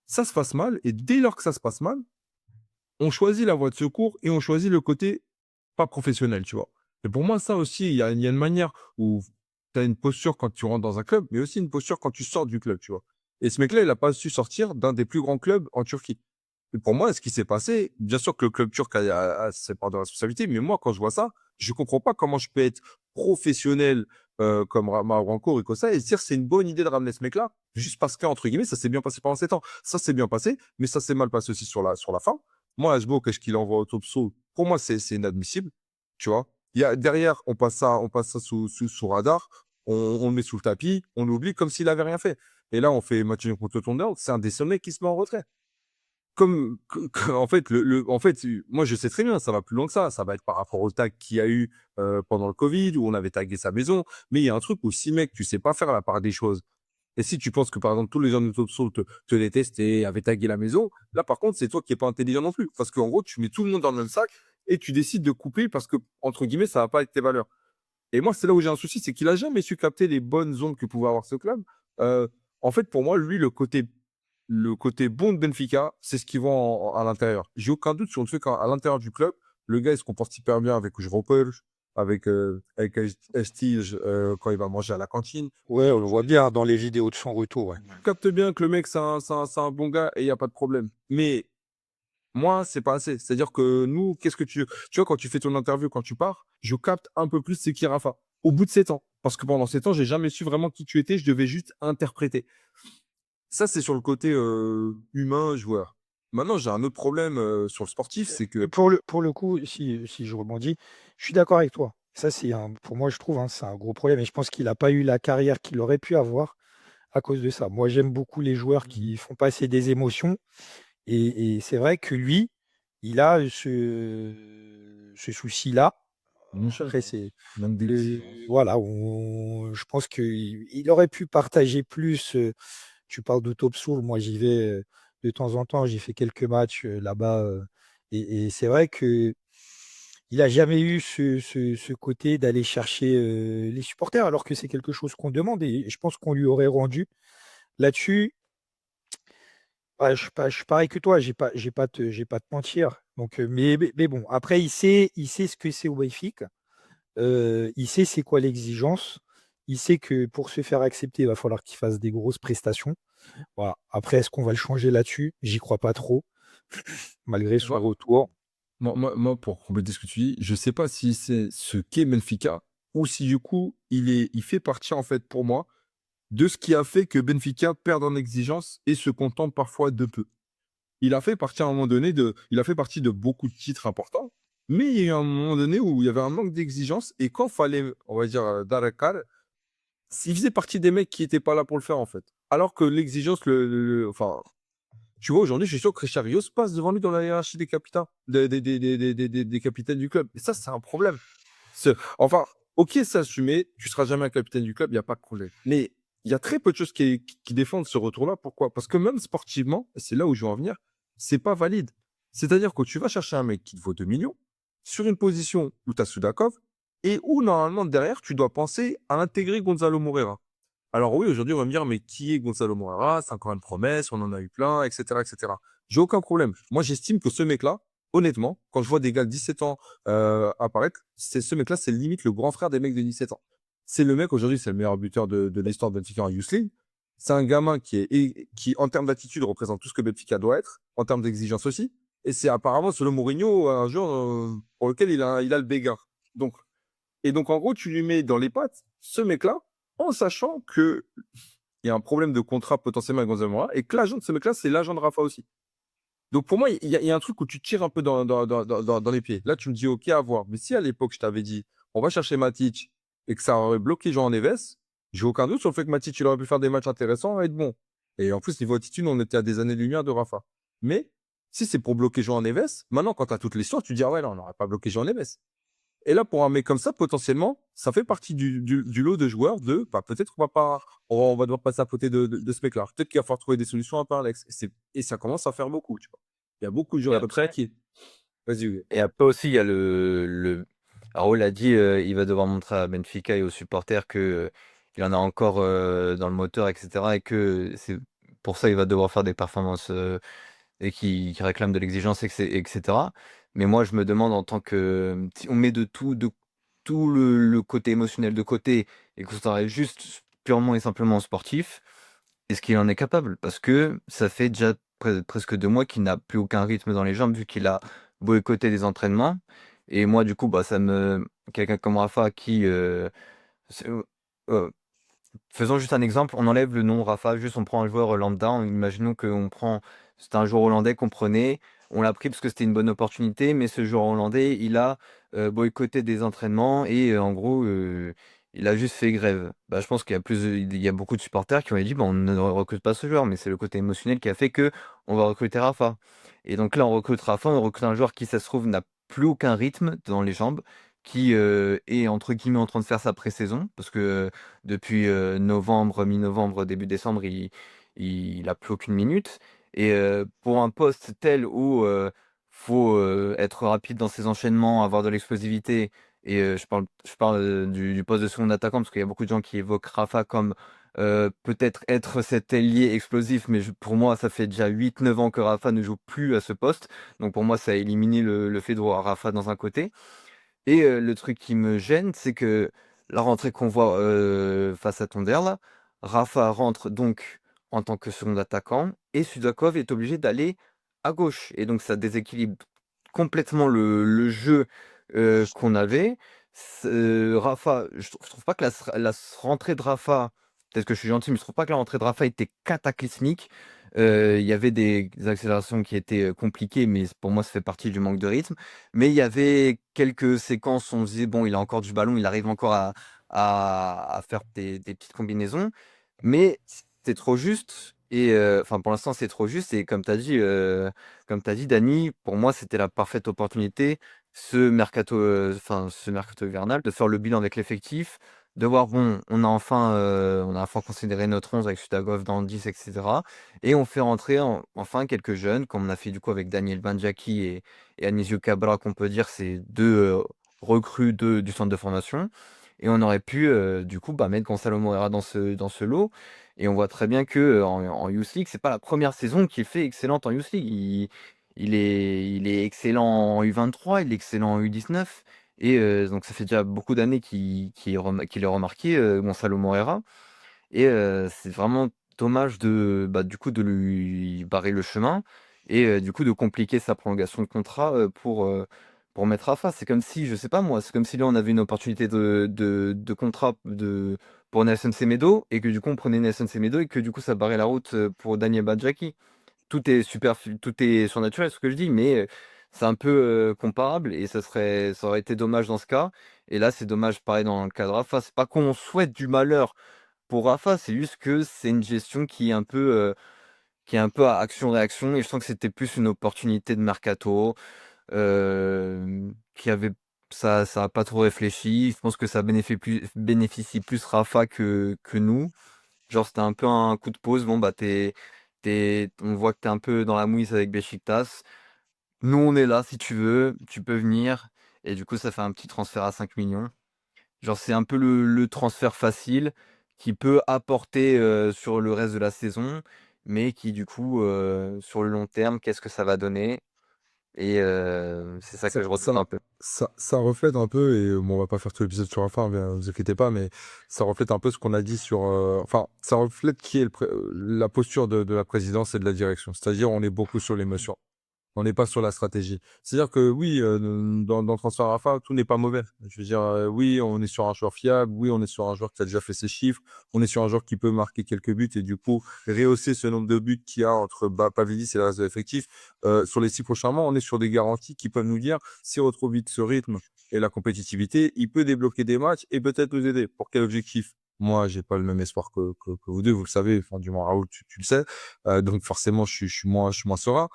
Ça se passe mal, et dès lors que ça se passe mal, on choisit la voie de secours et on choisit le côté pas professionnel, tu vois. Et pour moi, ça aussi, il y a une manière où tu as une posture quand tu rentres dans un club, mais aussi une posture quand tu sors du club, tu vois. Et ce mec-là, il n'a pas su sortir d'un des plus grands clubs en Turquie. Et pour moi, ce qui s'est passé, bien sûr que le club turc a ses parts de responsabilité, mais moi, quand je vois ça, je comprends pas comment je peux être professionnel comme Marouanko, Ricossa, et se dire c'est une bonne idée de ramener ce mec-là, juste parce qu'entre guillemets, ça s'est bien passé pendant 7 ans. Ça s'est bien passé, mais ça s'est mal passé aussi sur la fin. Moi, Ashbo, qu'est-ce qu'il envoie au Topso, pour moi, c'est inadmissible. Tu vois? Derrière, on passe ça sous radar, on le met sous le tapis, on l'oublie comme s'il avait rien fait. Et là, on fait match nul contre Thunder, c'est un des seuls mecs qui se met en retrait. En fait, moi, je sais très bien, ça va plus loin que ça. Ça va être par rapport au tag qu'il y a eu pendant le Covid, où on avait tagué sa maison. Mais il y a un truc où si, mec, tu sais pas faire la part des choses, et si tu penses que, par exemple, tous les gens de Topso te détestaient, avaient tagué la maison, là, par contre, c'est toi qui n'es pas intelligent non plus. Parce qu'en gros, tu mets tout le monde dans le même sac et tu décides de couper parce que, entre guillemets, ça va pas être tes valeurs. Et moi, c'est là où j'ai un souci, c'est qu'il a jamais su capter les bonnes ondes que pouvait avoir ce club. Euh, En fait, pour moi, lui, le côté bon de Benfica, c'est ce qu'il voit à l'intérieur. J'ai aucun doute sur le fait qu'à l'intérieur du club, le gars, il se comporte hyper bien avec Jropel, avec Estige quand il va manger à la cantine. Ouais, on le voit bien dans les vidéos de son retour. Ouais. Tu captes bien que le mec, c'est un bon gars et il n'y a pas de problème. Mais moi, c'est pas assez. C'est-à-dire que nous, qu'est-ce que tu vois, quand tu fais ton interview, quand tu pars, je capte un peu plus c'est qui Rafa. Au bout de 7 ans. Parce que pendant 7 ans, j'ai jamais su vraiment qui tu étais, je devais juste interpréter. Ça, c'est sur le côté humain, joueur. Maintenant, j'ai un autre problème sur le sportif, c'est que Pour le coup, si je rebondis, je suis d'accord avec toi. Ça, pour moi, je trouve, hein, c'est un gros problème. Et je pense qu'il n'a pas eu la carrière qu'il aurait pu avoir à cause de ça. Moi, j'aime beaucoup les joueurs qui font passer des émotions. Et c'est vrai que lui, il a ce souci-là. Après, c'est même des petits. voilà, je pense qu'il aurait pu partager plus. Tu parles de Top Soul, moi j'y vais de temps en temps, j'ai fait quelques matchs là-bas. Et c'est vrai que il n'a jamais eu ce côté d'aller chercher les supporters, alors que c'est quelque chose qu'on demande et je pense qu'on lui aurait rendu. Là-dessus, ouais, je suis pareil que toi, j'ai pas te mentir. Donc, mais bon, après, il sait ce que c'est au Benfica. Il sait c'est quoi l'exigence. Il sait que pour se faire accepter, il va falloir qu'il fasse des grosses prestations. Voilà. Après, est-ce qu'on va le changer là-dessus? J'y crois pas trop, malgré son Moi, retour. moi, pour compléter ce que tu dis, je sais pas si c'est ce qu'est Benfica ou si du coup, il fait partie, en fait, pour moi, de ce qui a fait que Benfica perde en exigence et se contente parfois de peu. Il a fait partie à un moment donné il a fait partie de beaucoup de titres importants, mais il y a eu un moment donné où il y avait un manque d'exigence et quand fallait, on va dire, Darakar, il faisait partie des mecs qui n'étaient pas là pour le faire, en fait. Alors que l'exigence, enfin, tu vois, aujourd'hui, je suis sûr que Richard Rios passe devant lui dans la hiérarchie des capitaines, des capitaines du club. Et ça, c'est un problème. Enfin, ok, c'est assumé, tu seras jamais un capitaine du club, il n'y a pas de problème. Mais il y a très peu de choses qui défendent ce retour-là. Pourquoi? Parce que même sportivement, et c'est là où je veux en venir, c'est pas valide. C'est-à-dire que tu vas chercher un mec qui te vaut 2 millions sur une position où tu as Sudakov et où normalement derrière, tu dois penser à intégrer Gonzalo Moreira. Alors oui, aujourd'hui, on va me dire, mais qui est Gonzalo Moreira? C'est encore une promesse, on en a eu plein, etc., etc. J'ai aucun problème. Moi, j'estime que ce mec-là, honnêtement, quand je vois des gars de 17 ans apparaître, ce mec-là, c'est limite le grand frère des mecs de 17 ans. C'est le mec, aujourd'hui, c'est le meilleur buteur de l'histoire de Benfica en Youth League. C'est un gamin qui, en termes d'attitude, représente tout ce que Benfica doit être, en termes d'exigence aussi. Et c'est apparemment, selon Mourinho, un joueur pour lequel il a le bégard. Donc, en gros, tu lui mets dans les pattes ce mec-là, en sachant que il y a un problème de contrat potentiellement avec Gonzalo Moura, et que l'agent de ce mec-là, c'est l'agent de Rafa aussi. Donc pour moi, il y a un truc où tu tires un peu dans les pieds. Là, tu me dis, OK, à voir. Mais si à l'époque, je t'avais dit, on va chercher Matic, et que ça aurait bloqué Jean Neves, j'ai aucun doute sur le fait que Matic, il aurait pu faire des matchs intéressants et être bon. Et en plus, niveau attitude, on était à des années-lumière de Rafa. Mais si c'est pour bloquer Jean Neves, maintenant, quand tu as toute l'histoire, tu dis, ah ouais, non, on n'aurait pas bloqué Jean Neves. Et là, pour un mec comme ça, potentiellement, ça fait partie du lot de joueurs bah, peut-être qu'on va pas, on va devoir passer à côté de ce mec-là. Peut-être qu'il va falloir trouver des solutions à part Alex. Et ça commence à faire beaucoup, tu vois. Il y a beaucoup de Et joueurs à peu près après, qui. Vas-y, oui. et après aussi, il y a Raoul a dit il va devoir montrer à Benfica et aux supporters que il en a encore dans le moteur, etc. Et que c'est pour ça il va devoir faire des performances et qui réclame de l'exigence, etc. Mais moi, je me demande en tant que si on met de tout le côté émotionnel de côté et qu'on s'arrête juste purement et simplement au sportif, est-ce qu'il en est capable? Parce que ça fait déjà presque 2 mois qu'il n'a plus aucun rythme dans les jambes vu qu'il a boycotté des entraînements. Et moi, du coup, bah, quelqu'un comme Rafa qui, c'est- euh, faisons juste un exemple, on enlève le nom Rafa, juste on prend un joueur lambda, imaginons qu'on prend C'était un joueur hollandais qu'on prenait. On l'a pris parce que c'était une bonne opportunité, mais ce joueur hollandais, il a boycotté des entraînements et en gros, il a juste fait grève. Bah, je pense il y a beaucoup de supporters qui ont dit bah, on ne recrute pas ce joueur, mais c'est le côté émotionnel qui a fait que on va recruter Rafa. Et donc là, on recrute Rafa, on recrute un joueur qui, ça se trouve, n'a plus aucun rythme dans les jambes, qui est entre guillemets en train de faire sa pré-saison, parce que depuis novembre, mi-novembre, début décembre, il a plus aucune minute. Et pour un poste tel où faut être rapide dans ses enchaînements, avoir de l'explosivité, et je parle du poste de second attaquant, parce qu'il y a beaucoup de gens qui évoquent Rafa comme peut-être être cet ailier explosif, mais pour moi, ça fait déjà 8-9 ans que Rafa ne joue plus à ce poste. Donc pour moi, ça a éliminé le fait de voir Rafa dans un côté. Et le truc qui me gêne, c'est que la rentrée qu'on voit face à Thunder, là, Rafa rentre donc en tant que second attaquant et Sudakov est obligé d'aller à gauche. Et donc ça déséquilibre complètement le jeu qu'on avait. Rafa, je trouve pas que la rentrée de Rafa, peut-être que je suis gentil, mais je trouve pas que la rentrée de Rafa était cataclysmique. Il y avait des accélérations qui étaient compliquées, mais pour moi, ça fait partie du manque de rythme. Mais il y avait quelques séquences où on se disait, bon, il a encore du ballon, il arrive encore à faire des petites combinaisons, mais c'est trop juste. Et enfin, pour l'instant, c'est trop juste. Et comme tu as dit, Dani, pour moi, c'était la parfaite opportunité, ce mercato hivernal, de faire le bilan avec l'effectif, de voir, bon, on a enfin considéré notre 11 avec Sudagov dans le 10, etc. Et on fait rentrer enfin quelques jeunes, comme on a fait du coup avec Daniel Banjaki et Anisio Cabra, qu'on peut dire c'est deux recrues du centre de formation. Et on aurait pu du coup mettre Gonzalo Moreira dans ce lot. Et on voit très bien que en Youth League, c'est pas la première saison qu'il fait excellente en Youth League. Il est excellent en U23, il est excellent en U19. Et donc ça fait déjà beaucoup d'années qu'il est remarqué, Gonzalo Moreira. Et c'est vraiment dommage du coup, de lui barrer le chemin et du coup, de compliquer sa prolongation de contrat pour mettre à face. C'est comme si, je sais pas moi, c'est comme si là, on avait une opportunité de contrat pour Nelson Semedo et que du coup, on prenait Nelson Semedo et que du coup, ça barrait la route pour Daniel Badjaki. Tout est surnaturel, ce que je dis, mais c'est un peu comparable et ça aurait été dommage dans ce cas. Et là, c'est dommage pareil dans le cas de Rafa. C'est pas qu'on souhaite du malheur pour Rafa, c'est juste que c'est une gestion qui est un peu à action-réaction et je sens que c'était plus une opportunité de mercato, qui avait ça a pas trop réfléchi. Je pense que ça bénéficie plus Rafa que nous. Genre, c'était un peu un coup de pause. Bon, bah, on voit que tu es un peu dans la mouise avec Beşiktaş. Nous, on est là si tu veux, tu peux venir. Et du coup, ça fait un petit transfert à 5 millions. Genre, c'est un peu le transfert facile qui peut apporter sur le reste de la saison, mais qui, du coup, sur le long terme, qu'est-ce que ça va donner? Et c'est ça Ça, que je redoute ça, un peu. ça reflète un peu, et bon, on va pas faire tout l'épisode sur la fin, ne vous inquiétez pas, mais ça reflète un peu ce qu'on a dit sur. Enfin, ça reflète qui est la posture de la présidence et de la direction. C'est-à-dire, on est beaucoup sur l'émotion. On n'est pas sur la stratégie. C'est-à-dire que oui, dans le transfert Rafa, tout n'est pas mauvais. Je veux dire, oui, on est sur un joueur fiable, oui, on est sur un joueur qui a déjà fait ses chiffres, on est sur un joueur qui peut marquer quelques buts et du coup, rehausser ce nombre de buts qu'il y a entre Pavlidis et le reste de l'effectif. Sur les 6 prochains mois, on est sur des garanties qui peuvent nous dire, s'il retrouve vite ce rythme et la compétitivité, il peut débloquer des matchs et peut-être nous aider. Pour quel objectif? Moi, j'ai pas le même espoir que vous deux, vous le savez, enfin, du moins, Raoul, tu le sais. Donc, forcément, je suis moins serein.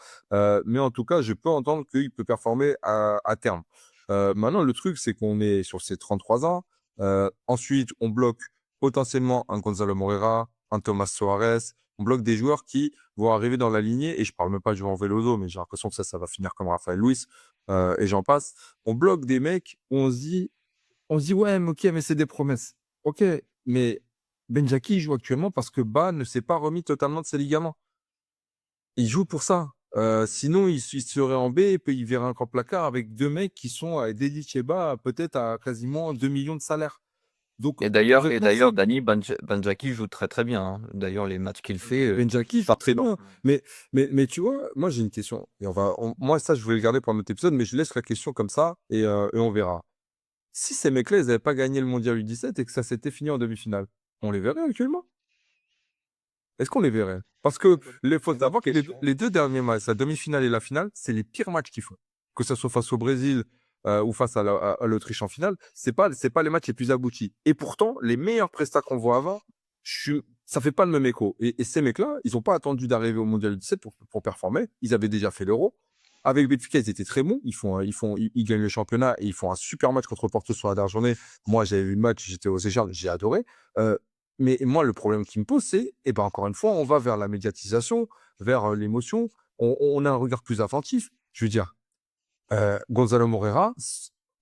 Mais en tout cas, je peux entendre qu'il peut performer à terme. Maintenant, le truc, c'est qu'on est sur ses 33 ans. Ensuite, on bloque potentiellement un Gonzalo Moreira, un Thomas Soares. On bloque des joueurs qui vont arriver dans la lignée. Et je parle même pas du João Veloso, mais j'ai l'impression que ça va finir comme Rafael Luis. Et j'en passe. On bloque des mecs où on se dit, ouais, mais ok, mais c'est des promesses. Ok, mais Benjaki joue actuellement parce que Ba ne s'est pas remis totalement de ses ligaments. Il joue pour ça. Sinon, il serait en B et puis il verrait un camp placard avec deux mecs qui sont à Dedi Cheba, peut-être à quasiment 2 millions de salaire. Donc, Et d'ailleurs, concrètement, Dani Banjaki joue très très bien, hein. D'ailleurs, les matchs qu'il fait, Benjaki joue très partout. bien. Mais tu vois, moi j'ai une question. Et moi, ça, je voulais le garder pour notre épisode, mais je laisse la question comme ça et on verra. Si ces mecs-là, ils n'avaient pas gagné le mondial U17 et que ça s'était fini en demi-finale, on les verrait actuellement? Est-ce qu'on les verrait? Parce que il faut C'est une bonne savoir que question. les deux derniers matchs, la demi-finale et la finale, c'est les pires matchs qu'ils font. Que ça soit face au Brésil ou face à l'Autriche en finale, c'est pas les matchs les plus aboutis. Et pourtant, les meilleurs prestats qu'on voit avant, ça fait pas le même écho. Et ces mecs-là, ils n'ont pas attendu d'arriver au Mondial 17 pour performer. Ils avaient déjà fait l'Euro. Avec Benfica, ils étaient très bons. Ils gagnent le championnat et ils font un super match contre Porto sur la dernière journée. Moi, j'avais vu le match, j'étais aux Seychelles, j'ai adoré. Euh, mais moi, le problème qui me pose, c'est, eh ben, encore une fois, on va vers la médiatisation, vers l'émotion. On a un regard plus attentif. Je veux dire, Gonzalo Moreira,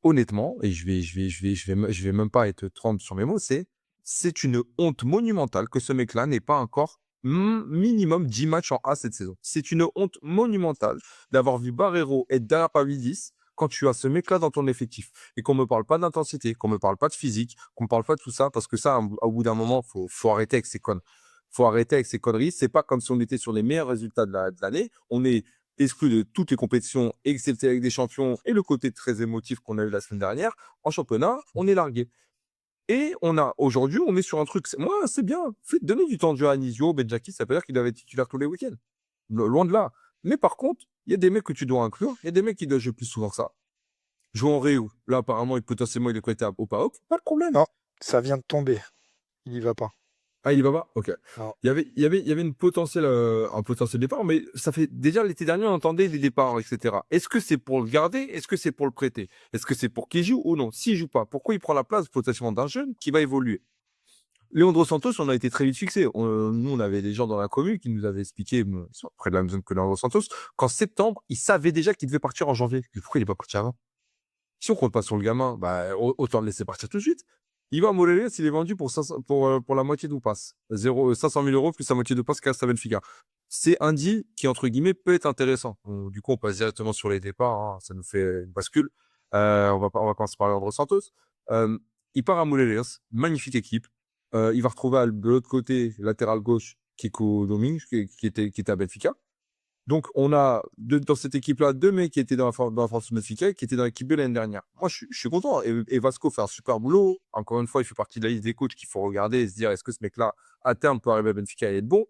honnêtement, et je vais même pas être trempe sur mes mots, c'est une honte monumentale que ce mec-là n'ait pas encore minimum 10 matchs en A cette saison. C'est une honte monumentale d'avoir vu Barreiro et Darapavidis quand tu as ce mec-là dans ton effectif et qu'on me parle pas d'intensité, qu'on me parle pas de physique, qu'on me parle pas de tout ça, parce que ça, au bout d'un moment, faut arrêter avec ces connes. Faut arrêter avec ces conneries. C'est pas comme si on était sur les meilleurs résultats de l'année. On est exclu de toutes les compétitions, excepté avec des champions et le côté très émotif qu'on a eu la semaine dernière. En championnat, on est largué. Et aujourd'hui, on est sur un truc. Moi, c'est bien. Donnez du temps de jeu à Anisio, Benjaki, ça veut dire qu'il doit être titulaire tous les week-ends. Loin de là. Mais par contre, il y a des mecs que tu dois inclure. Il y a des mecs qui doivent jouer plus souvent que ça. Jouer en Réu. Là, apparemment, potentiellement, il est prêté au PAOK. Pas de problème. Non, ça vient de tomber. Il y va pas. Ah, il y va pas? Ok. Non. Il y avait un potentiel départ, mais ça fait déjà l'été dernier, on entendait les départs, etc. Est-ce que c'est pour le garder? Est-ce que c'est pour le prêter? Est-ce que c'est pour qu'il joue ou non? S'il joue pas, pourquoi il prend la place potentiellement d'un jeune qui va évoluer? Leandro Santos, on a été très vite fixé. Nous, on avait des gens dans la commune qui nous avaient expliqué, ils sont près de la même zone que Leandro Santos, qu'en septembre, ils savaient déjà qu'il devait partir en janvier. Mais pourquoi il n'est pas parti avant? Si on compte pas sur le gamin, bah, autant le laisser partir tout de suite. Ivan Moreira, s'il est vendu pour, 500 pour la moitié de passe. 500 000 euros plus la moitié de passe qu'à à Benfica. C'est un deal qui, entre guillemets, peut être intéressant. Du coup, on passe directement sur les départs. Hein, ça nous fait une bascule. On va commencer par Leandro Santos. Euh, il part à Morelos. Magnifique équipe. Il va retrouver de l'autre côté, latéral gauche, Kiko Domingue, qui était à Benfica. Donc, on a dans cette équipe-là 2 mecs qui étaient dans la France Benfica et qui étaient dans l'équipe B l'année dernière. Moi, je suis content. Et Vasco fait un super boulot. Encore une fois, il fait partie de la liste des coachs qu'il faut regarder et se dire est-ce que ce mec-là, à terme, peut arriver à Benfica et être bon.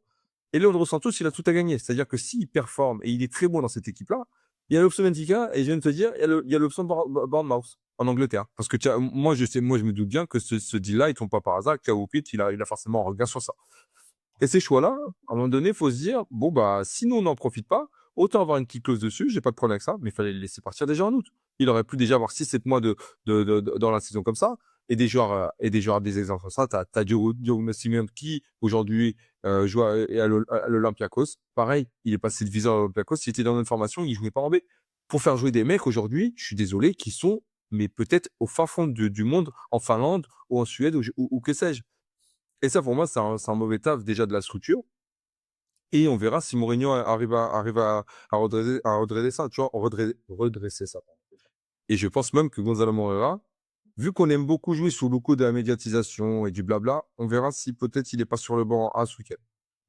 Et Leandro Santos, il a tout à gagner. C'est-à-dire que s'il performe et il est très bon dans cette équipe-là, il y a l'option Benfica et je viens de te dire, il y a l'option Bournemouth en Angleterre. Parce que moi, je me doute bien que ce deal-là, il tombe pas par hasard. Kao Pit, il a forcément un regard sur ça. Et ces choix-là, à un moment donné, il faut se dire, bon, bah, si nous, on n'en profite pas, autant avoir une petite clause dessus, j'ai pas de problème avec ça, mais il fallait le laisser partir déjà en août. Il aurait pu déjà avoir 6-7 mois dans la saison comme ça, et des joueurs à des exemples comme ça. T'as Diogo Simeone qui, aujourd'hui, joue à l'Olympiakos. Pareil, il est passé de visa à l'Olympiakos, il était dans une formation, il jouait pas en B. Pour faire jouer des mecs aujourd'hui, je suis désolé, qui sont, mais peut-être au fin fond du monde, en Finlande, ou en Suède, ou que sais-je. Et ça, pour moi, c'est un mauvais taf déjà de la structure. Et on verra si Mourinho arrive à redresser ça, tu vois, redresser ça. Et je pense même que Gonzalo Moreira, vu qu'on aime beaucoup jouer sous le coup de la médiatisation et du blabla, on verra si peut-être il n'est pas sur le banc à ce week-end.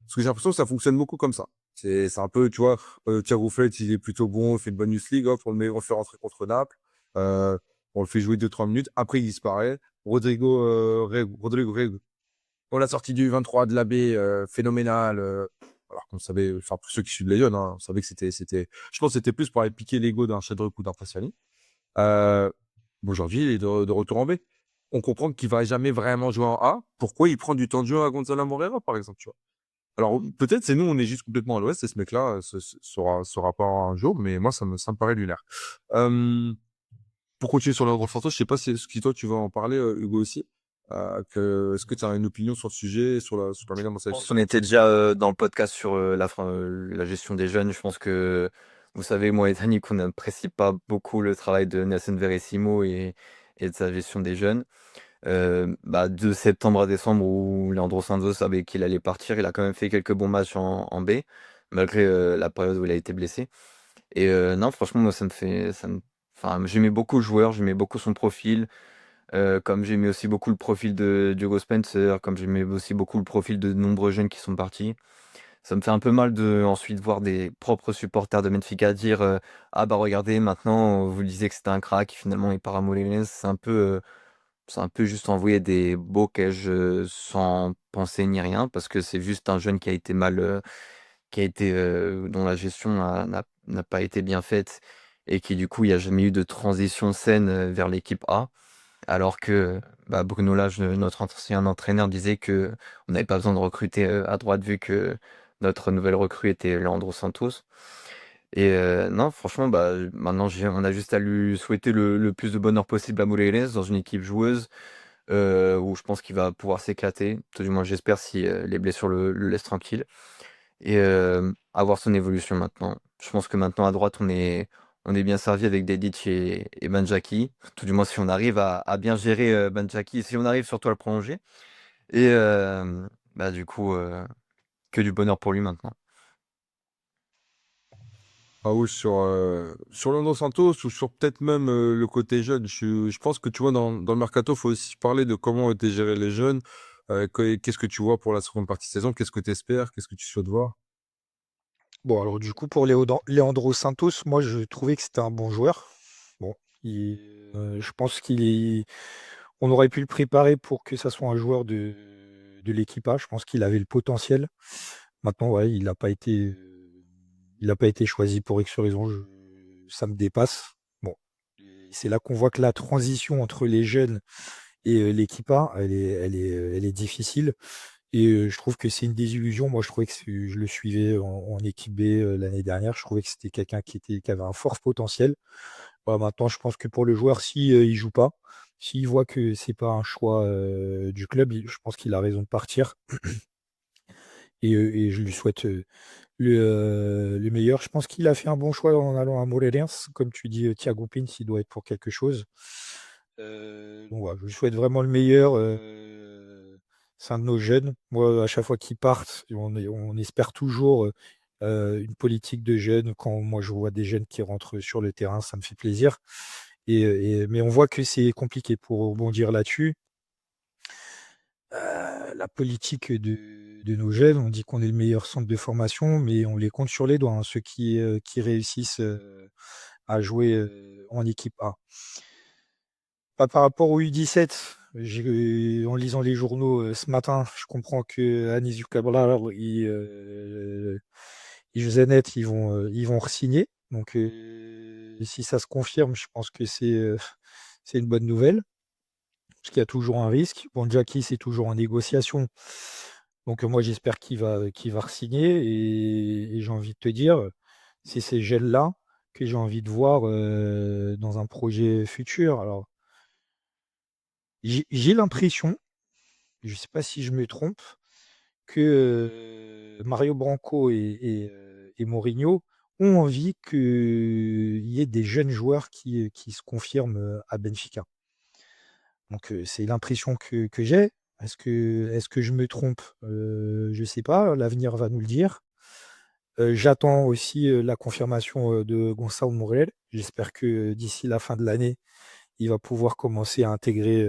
Parce que j'ai l'impression que ça fonctionne beaucoup comme ça. C'est un peu, tu vois, Thiago Fleiss, il est plutôt bon, on fait une bonne Youth League, hop, on le fait rentrer contre Naples, euh, on le fait jouer 2-3 minutes, après il disparaît. Rodrigo Rego, on l'a sorti du 23 de la B, phénoménal. Alors qu'on savait, enfin pour ceux qui suivent les jeunes, hein, on savait que je pense que c'était plus pour aller piquer l'ego d'un Shedruk ou d'un Fassiani. Aujourd'hui, il est de retour en B. On comprend qu'il va jamais vraiment jouer en A. Pourquoi il prend du temps de jeu à Gonzalo Moreira, par exemple, tu vois? Alors peut-être c'est nous, on est juste complètement à l'ouest et ce mec-là sera pas un jour, mais moi ça me paraît lunaire. Pour continuer sur l'ordre Fantos, je sais pas si toi tu vas en parler, Hugo aussi. Est-ce que tu as une opinion sur le sujet, sur la manière dont ça Je pense qu'on était déjà dans le podcast sur la gestion des jeunes. Je pense que, vous savez, moi et Dani, qu'on n'apprécie pas beaucoup le travail de Nelson Verissimo et de sa gestion des jeunes. De septembre à décembre, où Leandro Santos savait qu'il allait partir, il a quand même fait quelques bons matchs en B, malgré la période où il a été blessé. Et non, franchement, moi, enfin, j'aimais beaucoup le joueur, j'aimais beaucoup son profil. Comme j'aimais aussi beaucoup le profil de Diogo Spencer, comme j'aimais aussi beaucoup le profil de nombreux jeunes qui sont partis. Ça me fait un peu mal de ensuite voir des propres supporters de Benfica dire ah bah regardez, maintenant vous disiez que c'était un crack, finalement il part à Morelos. C'est un peu c'est un peu juste envoyer des beaux cages sans penser ni rien, parce que c'est juste un jeune qui a été dont la gestion n'a pas été bien faite et qui du coup, il n'y a jamais eu de transition saine vers l'équipe A. Alors que bah, Bruno Lage, notre ancien entraîneur, disait que on n'avait pas besoin de recruter à droite vu que notre nouvelle recrue était Leandro Santos. Et non, franchement, bah, maintenant, on a juste à lui souhaiter le plus de bonheur possible à Moreles dans une équipe joueuse où je pense qu'il va pouvoir s'éclater. Tout du moins, j'espère si les blessures le laissent tranquille. Et avoir son évolution maintenant. Je pense que maintenant, à droite, on est bien servi avec Dedic et Banjaki. Tout du moins, si on arrive à bien gérer Banjaki, si on arrive surtout à le prolonger. Et bah, du coup, que du bonheur pour lui maintenant. Raoul, sur Leandro Santos ou sur peut-être même le côté jeune, je pense que tu vois, dans le mercato, il faut aussi parler de comment ont été gérés les jeunes. Qu'est-ce que tu vois pour la seconde partie de saison? Qu'est-ce que tu espères? Qu'est-ce que tu souhaites voir? Bon, alors du coup, pour Leandro Santos, moi, je trouvais que c'était un bon joueur. Bon, il- je pense on aurait pu le préparer pour que ça soit un joueur de l'équipage. Je pense qu'il avait le potentiel. Maintenant, ouais, il n'a pas été choisi pour X raison. Ça me dépasse. Bon, c'est là qu'on voit que la transition entre les jeunes et l'équipe A, elle est difficile. Et je trouve que c'est une désillusion. Moi, je trouvais que je le suivais en équipe B l'année dernière. Je trouvais que c'était quelqu'un qui avait un fort potentiel. Voilà, maintenant, je pense que pour le joueur, si il joue pas, s'il voit que c'est pas un choix du club, je pense qu'il a raison de partir. Et je lui souhaite le meilleur. Je pense qu'il a fait un bon choix en allant à Moreirense. Comme tu dis, Thiago Pins, il doit être pour quelque chose. Donc voilà, je lui souhaite vraiment le meilleur. C'est un de nos jeunes. Moi, à chaque fois qu'ils partent, on espère toujours une politique de jeunes. Quand moi je vois des jeunes qui rentrent sur le terrain, ça me fait plaisir. Mais on voit que c'est compliqué pour rebondir là-dessus. La politique de nos jeunes, on dit qu'on est le meilleur centre de formation, mais on les compte sur les doigts, hein, ceux qui réussissent à jouer en équipe A. Pas par rapport au U17, en lisant les journaux ce matin, je comprends que Anis Cabral et Josenet, ils vont re-signer. Donc, si ça se confirme, je pense que c'est une bonne nouvelle, parce qu'il y a toujours un risque. Bon, Jackie, c'est toujours en négociation. Donc, moi, j'espère qu'il va re-signer. Et j'ai envie de te dire, c'est ces jeunes-là que j'ai envie de voir dans un projet futur. Alors, j'ai l'impression, je ne sais pas si je me trompe, que Mario Branco et Mourinho ont envie qu'il y ait des jeunes joueurs qui se confirment à Benfica. Donc c'est l'impression que j'ai. Est-ce que je me trompe? Je ne sais pas, l'avenir va nous le dire. J'attends aussi la confirmation de Gonçalo Morel. J'espère que d'ici la fin de l'année, il va pouvoir commencer à intégrer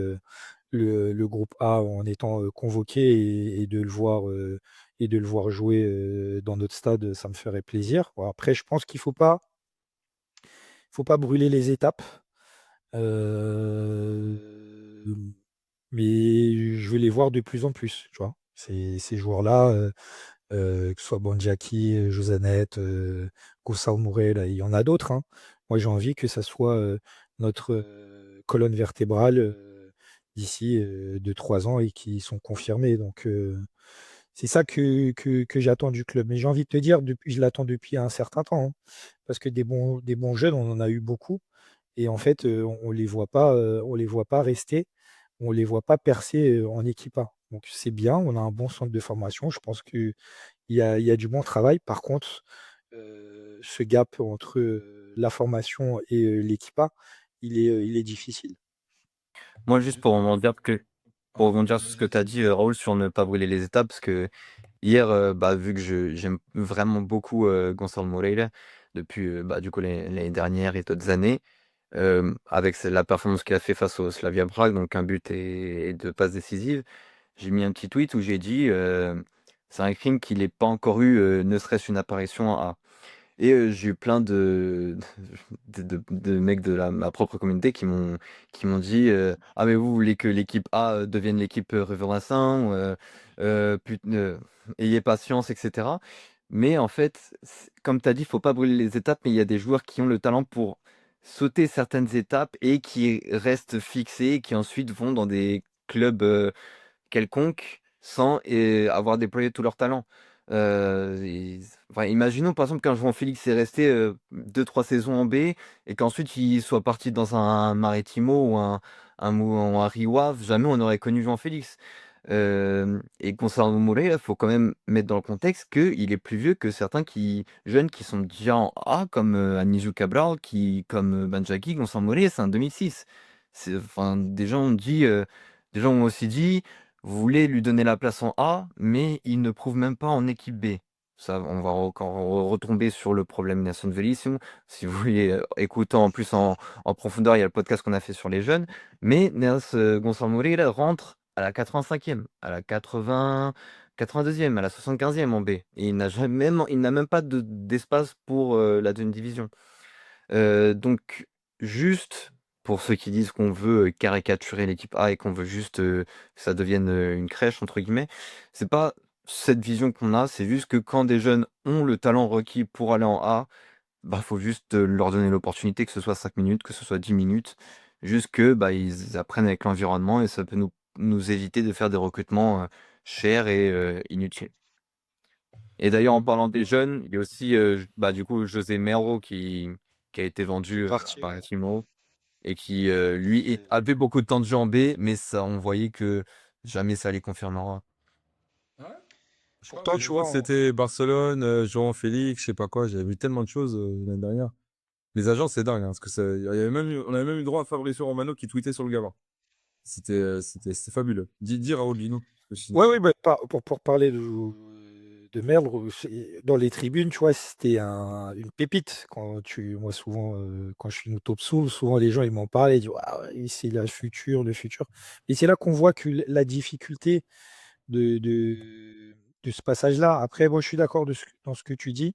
le groupe A en étant convoqué et de le voir jouer dans notre stade, ça me ferait plaisir. Bon, après, je pense qu'il faut pas brûler les étapes. Euh, mais je veux les voir de plus en plus, tu vois. Ces joueurs-là, que ce soit Bonjaki, Josanet, Goussao Mouré, là, il y en a d'autres, hein. Moi, j'ai envie que ça soit notre colonne vertébrale d'ici 2-3 ans et qui sont confirmés. Donc, c'est ça que j'attends du club. Mais j'ai envie de te dire, je l'attends depuis un certain temps, hein, parce que des bons jeunes, on en a eu beaucoup. Et en fait, on les voit pas rester, on les voit pas percer en équipe A. Donc c'est bien, on a un bon centre de formation. Je pense il y a du bon travail. Par contre, ce gap entre la formation et l'équipe A, il est difficile. Moi, juste pour rebondir sur ce que tu as dit, Raoul, sur ne pas brûler les étapes, parce que hier, bah, vu que j'aime vraiment beaucoup Gonçalo Moreira depuis bah, du coup l'année dernière et d'autres années, avec la performance qu'il a fait face au Slavia Prague, donc un but et deux passes décisives, j'ai mis un petit tweet où j'ai dit c'est un crime qu'il n'ait pas encore eu ne serait-ce une apparition en A. Et j'ai eu plein de mecs de ma propre communauté qui m'ont dit ah, mais vous voulez que l'équipe A devienne l'équipe River-Vincent, ayez patience, etc. Mais en fait, comme tu as dit, il faut pas brûler les étapes, mais il y a des joueurs qui ont le talent pour sauter certaines étapes et qui restent fixés et qui ensuite vont dans des clubs quelconques sans avoir déployé tout leur talent. Enfin, imaginons par exemple qu'un joueur Félix est resté 2-3 saisons en B et qu'ensuite il soit parti dans un Maritimo ou un Rio Ave, jamais on aurait connu Jean Félix. Et concernant Moulay, il faut quand même mettre dans le contexte qu'il est plus vieux que certains jeunes qui sont déjà en A, comme Anísio Cabral, comme Banjaki, Gonçalo Moulay, c'est un 2006. Enfin, des gens ont aussi dit, vous voulez lui donner la place en A, mais il ne prouve même pas en équipe B. Ça, on va encore retomber sur le problème Nelson Velisson. Si vous voulez écouter en plus en profondeur, il y a le podcast qu'on a fait sur les jeunes. Mais Nelson Gonçalo Moreira rentre à la 85e, à la 82e, à la 75e en B. Et il n'a même pas d'espace pour la deuxième division. Donc, juste pour ceux qui disent qu'on veut caricaturer l'équipe A et qu'on veut juste que ça devienne une crèche, entre guillemets, c'est pas cette vision qu'on a, c'est juste que quand des jeunes ont le talent requis pour aller en A, bah, faut juste leur donner l'opportunité, que ce soit 5 minutes, que ce soit 10 minutes, juste que bah, ils apprennent avec l'environnement et ça peut nous éviter de faire des recrutements chers et inutiles. Et d'ailleurs, en parlant des jeunes, il y a aussi bah, du coup José Mero qui a été vendu Parti, par ouais. Timo et qui, lui, C'est- avait beaucoup de temps de jeu en B, mais ça, on voyait que jamais ça les confirmera. Ouais. Je crois, Pourtant, je tu crois vois, que c'était Barcelone, João Félix, je sais pas quoi. J'avais vu tellement de choses l'année dernière. Les agents, c'est dingue, hein, parce que on avait même eu droit à Fabrizio Romano qui tweetait sur le gamin. C'était fabuleux. Dis Raoul, dis-nous. Parce que sinon- ouais, oui, bah, pour parler de Merle, dans les tribunes, tu vois, c'était une pépite. Moi, souvent, quand je suis au Top Soul, souvent les gens ils m'en parlent, ils disent, ah, ouais, c'est le futur, le futur. Et c'est là qu'on voit que la difficulté de ce passage-là. Après, moi, je suis d'accord dans ce que tu dis.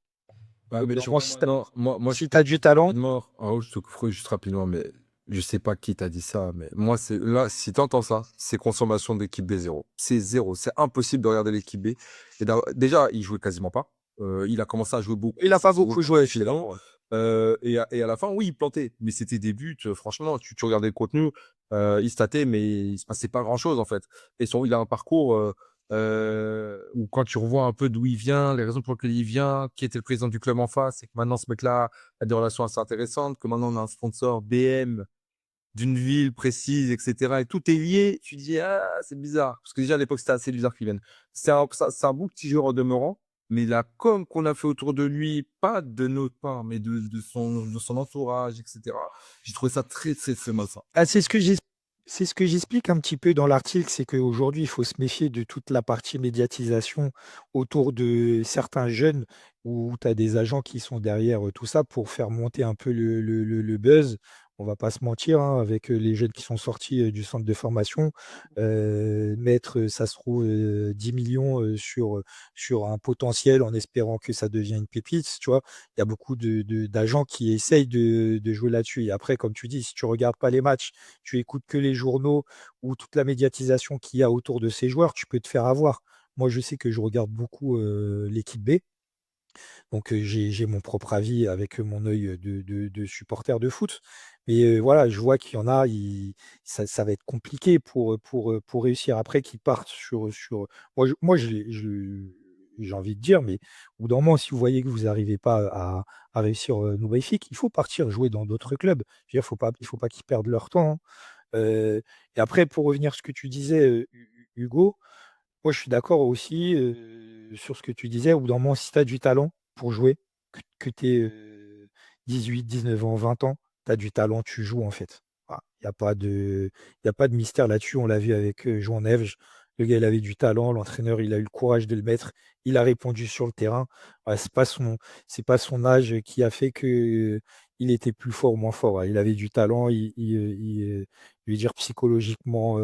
Bah, mais tu Évidemment, vois, moi, si tu as du talent, rapidement, Raoul, je te couperai juste rapidement, mais je sais pas qui t'a dit ça, mais moi, c'est là, si t'entends ça, c'est consommation d'équipe B zéro. C'est zéro. C'est impossible de regarder l'équipe B. Déjà, il jouait quasiment pas. Il a commencé à jouer beaucoup. il n'a pas Au beaucoup joué, finalement. finalement. Ouais. Et à la fin, oui, il plantait. Mais c'était des buts. Franchement, tu regardais le contenu, il statait, mais il se passait pas grand-chose, en fait. Il a un parcours où quand tu revois un peu d'où il vient, les raisons pour lesquelles il vient, qui était le président du club en face, et que maintenant ce mec-là a des relations assez intéressantes, que maintenant on a un sponsor BM d'une ville précise, etc. Et tout est lié, tu dis, ah, c'est bizarre. Parce que déjà à l'époque, c'était assez bizarre qu'il vienne. C'est un bon petit joueur en demeurant, mais la com qu'on a fait autour de lui, pas de notre part, mais de son entourage, etc. J'ai trouvé ça très, très, très malsain. Ah, c'est ce que j'explique un petit peu dans l'article, c'est qu'aujourd'hui, il faut se méfier de toute la partie médiatisation autour de certains jeunes où tu as des agents qui sont derrière tout ça pour faire monter un peu le buzz. On va pas se mentir, hein, avec les jeunes qui sont sortis du centre de formation, mettre, ça se trouve, 10 millions sur un potentiel en espérant que ça devienne une pépite, tu vois. Il y a beaucoup d'agents qui essayent de jouer là-dessus. Et après, comme tu dis, si tu regardes pas les matchs, tu écoutes que les journaux ou toute la médiatisation qu'il y a autour de ces joueurs, tu peux te faire avoir. Moi, je sais que je regarde beaucoup l'équipe B, donc j'ai mon propre avis avec mon œil de supporter de foot. Mais voilà, je vois qu'il y en a, ça va être compliqué pour réussir. Après, qu'ils partent j'ai envie de dire, mais au bout d'un moment, si vous voyez que vous n'arrivez pas à réussir Nouvelle-Fique, il faut partir jouer dans d'autres clubs. Je veux dire, il faut pas qu'ils perdent leur temps, hein. Et après, pour revenir à ce que tu disais, Hugo, moi, je suis d'accord aussi sur ce que tu disais. Au bout d'un moment, si tu as du talent pour jouer, que tu aies 18, 19 ans, 20 ans, tu as du talent, tu joues en fait. Il n'y a pas y a pas de mystère là-dessus. On l'a vu avec Joan Neves. Le gars, il avait du talent. L'entraîneur, il a eu le courage de le mettre. Il a répondu sur le terrain. Ouais, c'est pas son âge qui a fait que il était plus fort ou moins fort. Ouais. Il avait du talent. Je veux dire psychologiquement.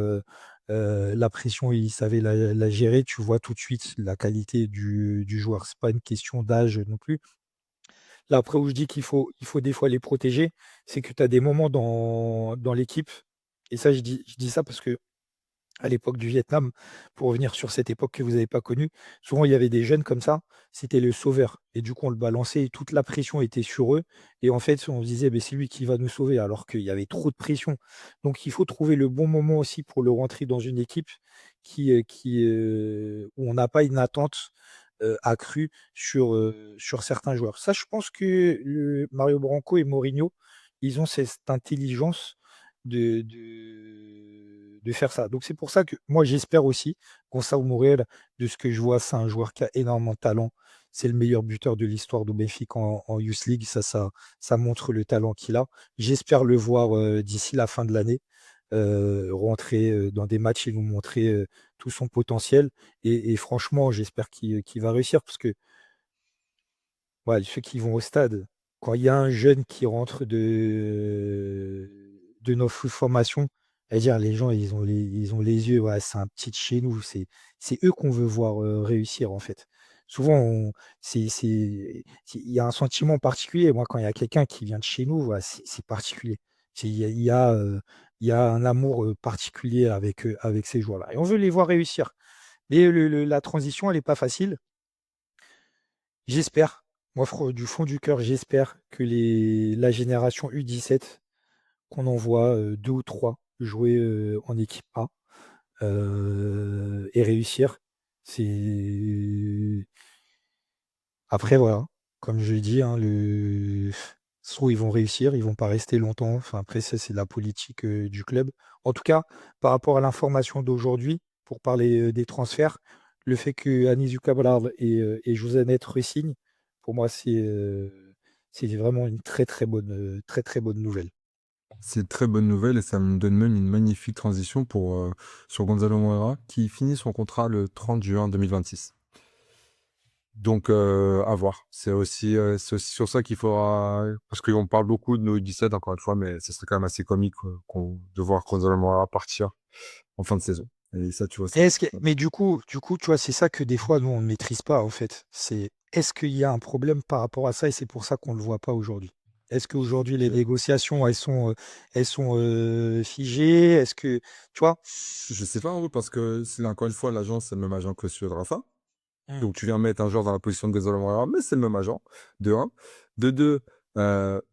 La pression, il savait la gérer. Tu vois tout de suite la qualité du joueur. C'est pas une question d'âge non plus. Là, après, où je dis il faut des fois les protéger, c'est que tu as des moments dans l'équipe, et ça, je dis ça parce que à l'époque du Vietnam, pour revenir sur cette époque que vous n'avez pas connue, souvent il y avait des jeunes comme ça, c'était le sauveur. Et du coup, on le balançait et toute la pression était sur eux. Et en fait, on se disait, ben, c'est lui qui va nous sauver, alors qu'il y avait trop de pression. Donc, il faut trouver le bon moment aussi pour le rentrer dans une équipe où on n'a pas une attente accrue sur certains joueurs. Ça, je pense que Mario Branco et Mourinho, ils ont cette intelligence de faire ça. Donc c'est pour ça que moi j'espère aussi, Gonçalo Mourel, de ce que je vois, c'est un joueur qui a énormément de talent. C'est le meilleur buteur de l'histoire du Benfica en Youth League. Ça montre le talent qu'il a. J'espère le voir d'ici la fin de l'année, rentrer dans des matchs et nous montrer tout son potentiel. Et franchement, j'espère qu'il va réussir parce que ouais, ceux qui vont au stade, quand il y a un jeune qui rentre de nos formations, c'est-à-dire les gens, ils ont les yeux, ouais, c'est un petit de chez nous. C'est eux qu'on veut voir réussir, en fait. Souvent, il y a un sentiment particulier. Moi, quand il y a quelqu'un qui vient de chez nous, ouais, c'est particulier. Il y a un amour particulier avec ces joueurs-là. Et on veut les voir réussir. Mais la transition, elle n'est pas facile. J'espère, moi, du fond du cœur, j'espère que la génération U17, qu'on envoie 2 ou 3 jouer en équipe A et réussir. C'est... Après, voilà, comme je l'ai dit, hein, soit ils vont réussir, ils vont pas rester longtemps. Enfin, après, ça, c'est la politique du club. En tout cas, par rapport à l'information d'aujourd'hui, pour parler des transferts, le fait que Anis Cabral et Josanet re-signent, pour moi, c'est vraiment une très très bonne nouvelle. C'est une très bonne nouvelle et ça me donne même une magnifique transition sur Gonzalo Moreira qui finit son contrat le 30 juin 2026. Donc, à voir. C'est aussi sur ça qu'il faudra. Parce qu'on parle beaucoup de nos U17, encore une fois, mais ce serait quand même assez comique de voir Gonzalo Moreira partir en fin de saison. Et ça, tu vois, Et mais du coup, tu vois, c'est ça que des fois, nous, on ne maîtrise pas, en fait. C'est est-ce qu'il y a un problème par rapport à ça et c'est pour ça qu'on ne le voit pas aujourd'hui? Est-ce qu'aujourd'hui, les négociations, elles sont figées? Est-ce que, tu vois? je sais pas, en gros, parce que c'est encore une fois, l'agent, c'est le même agent que celui de Rafa. Hmm. Donc, tu viens mettre un joueur dans la position de Gonzalo Moreira, mais c'est le même agent, de un. De deux,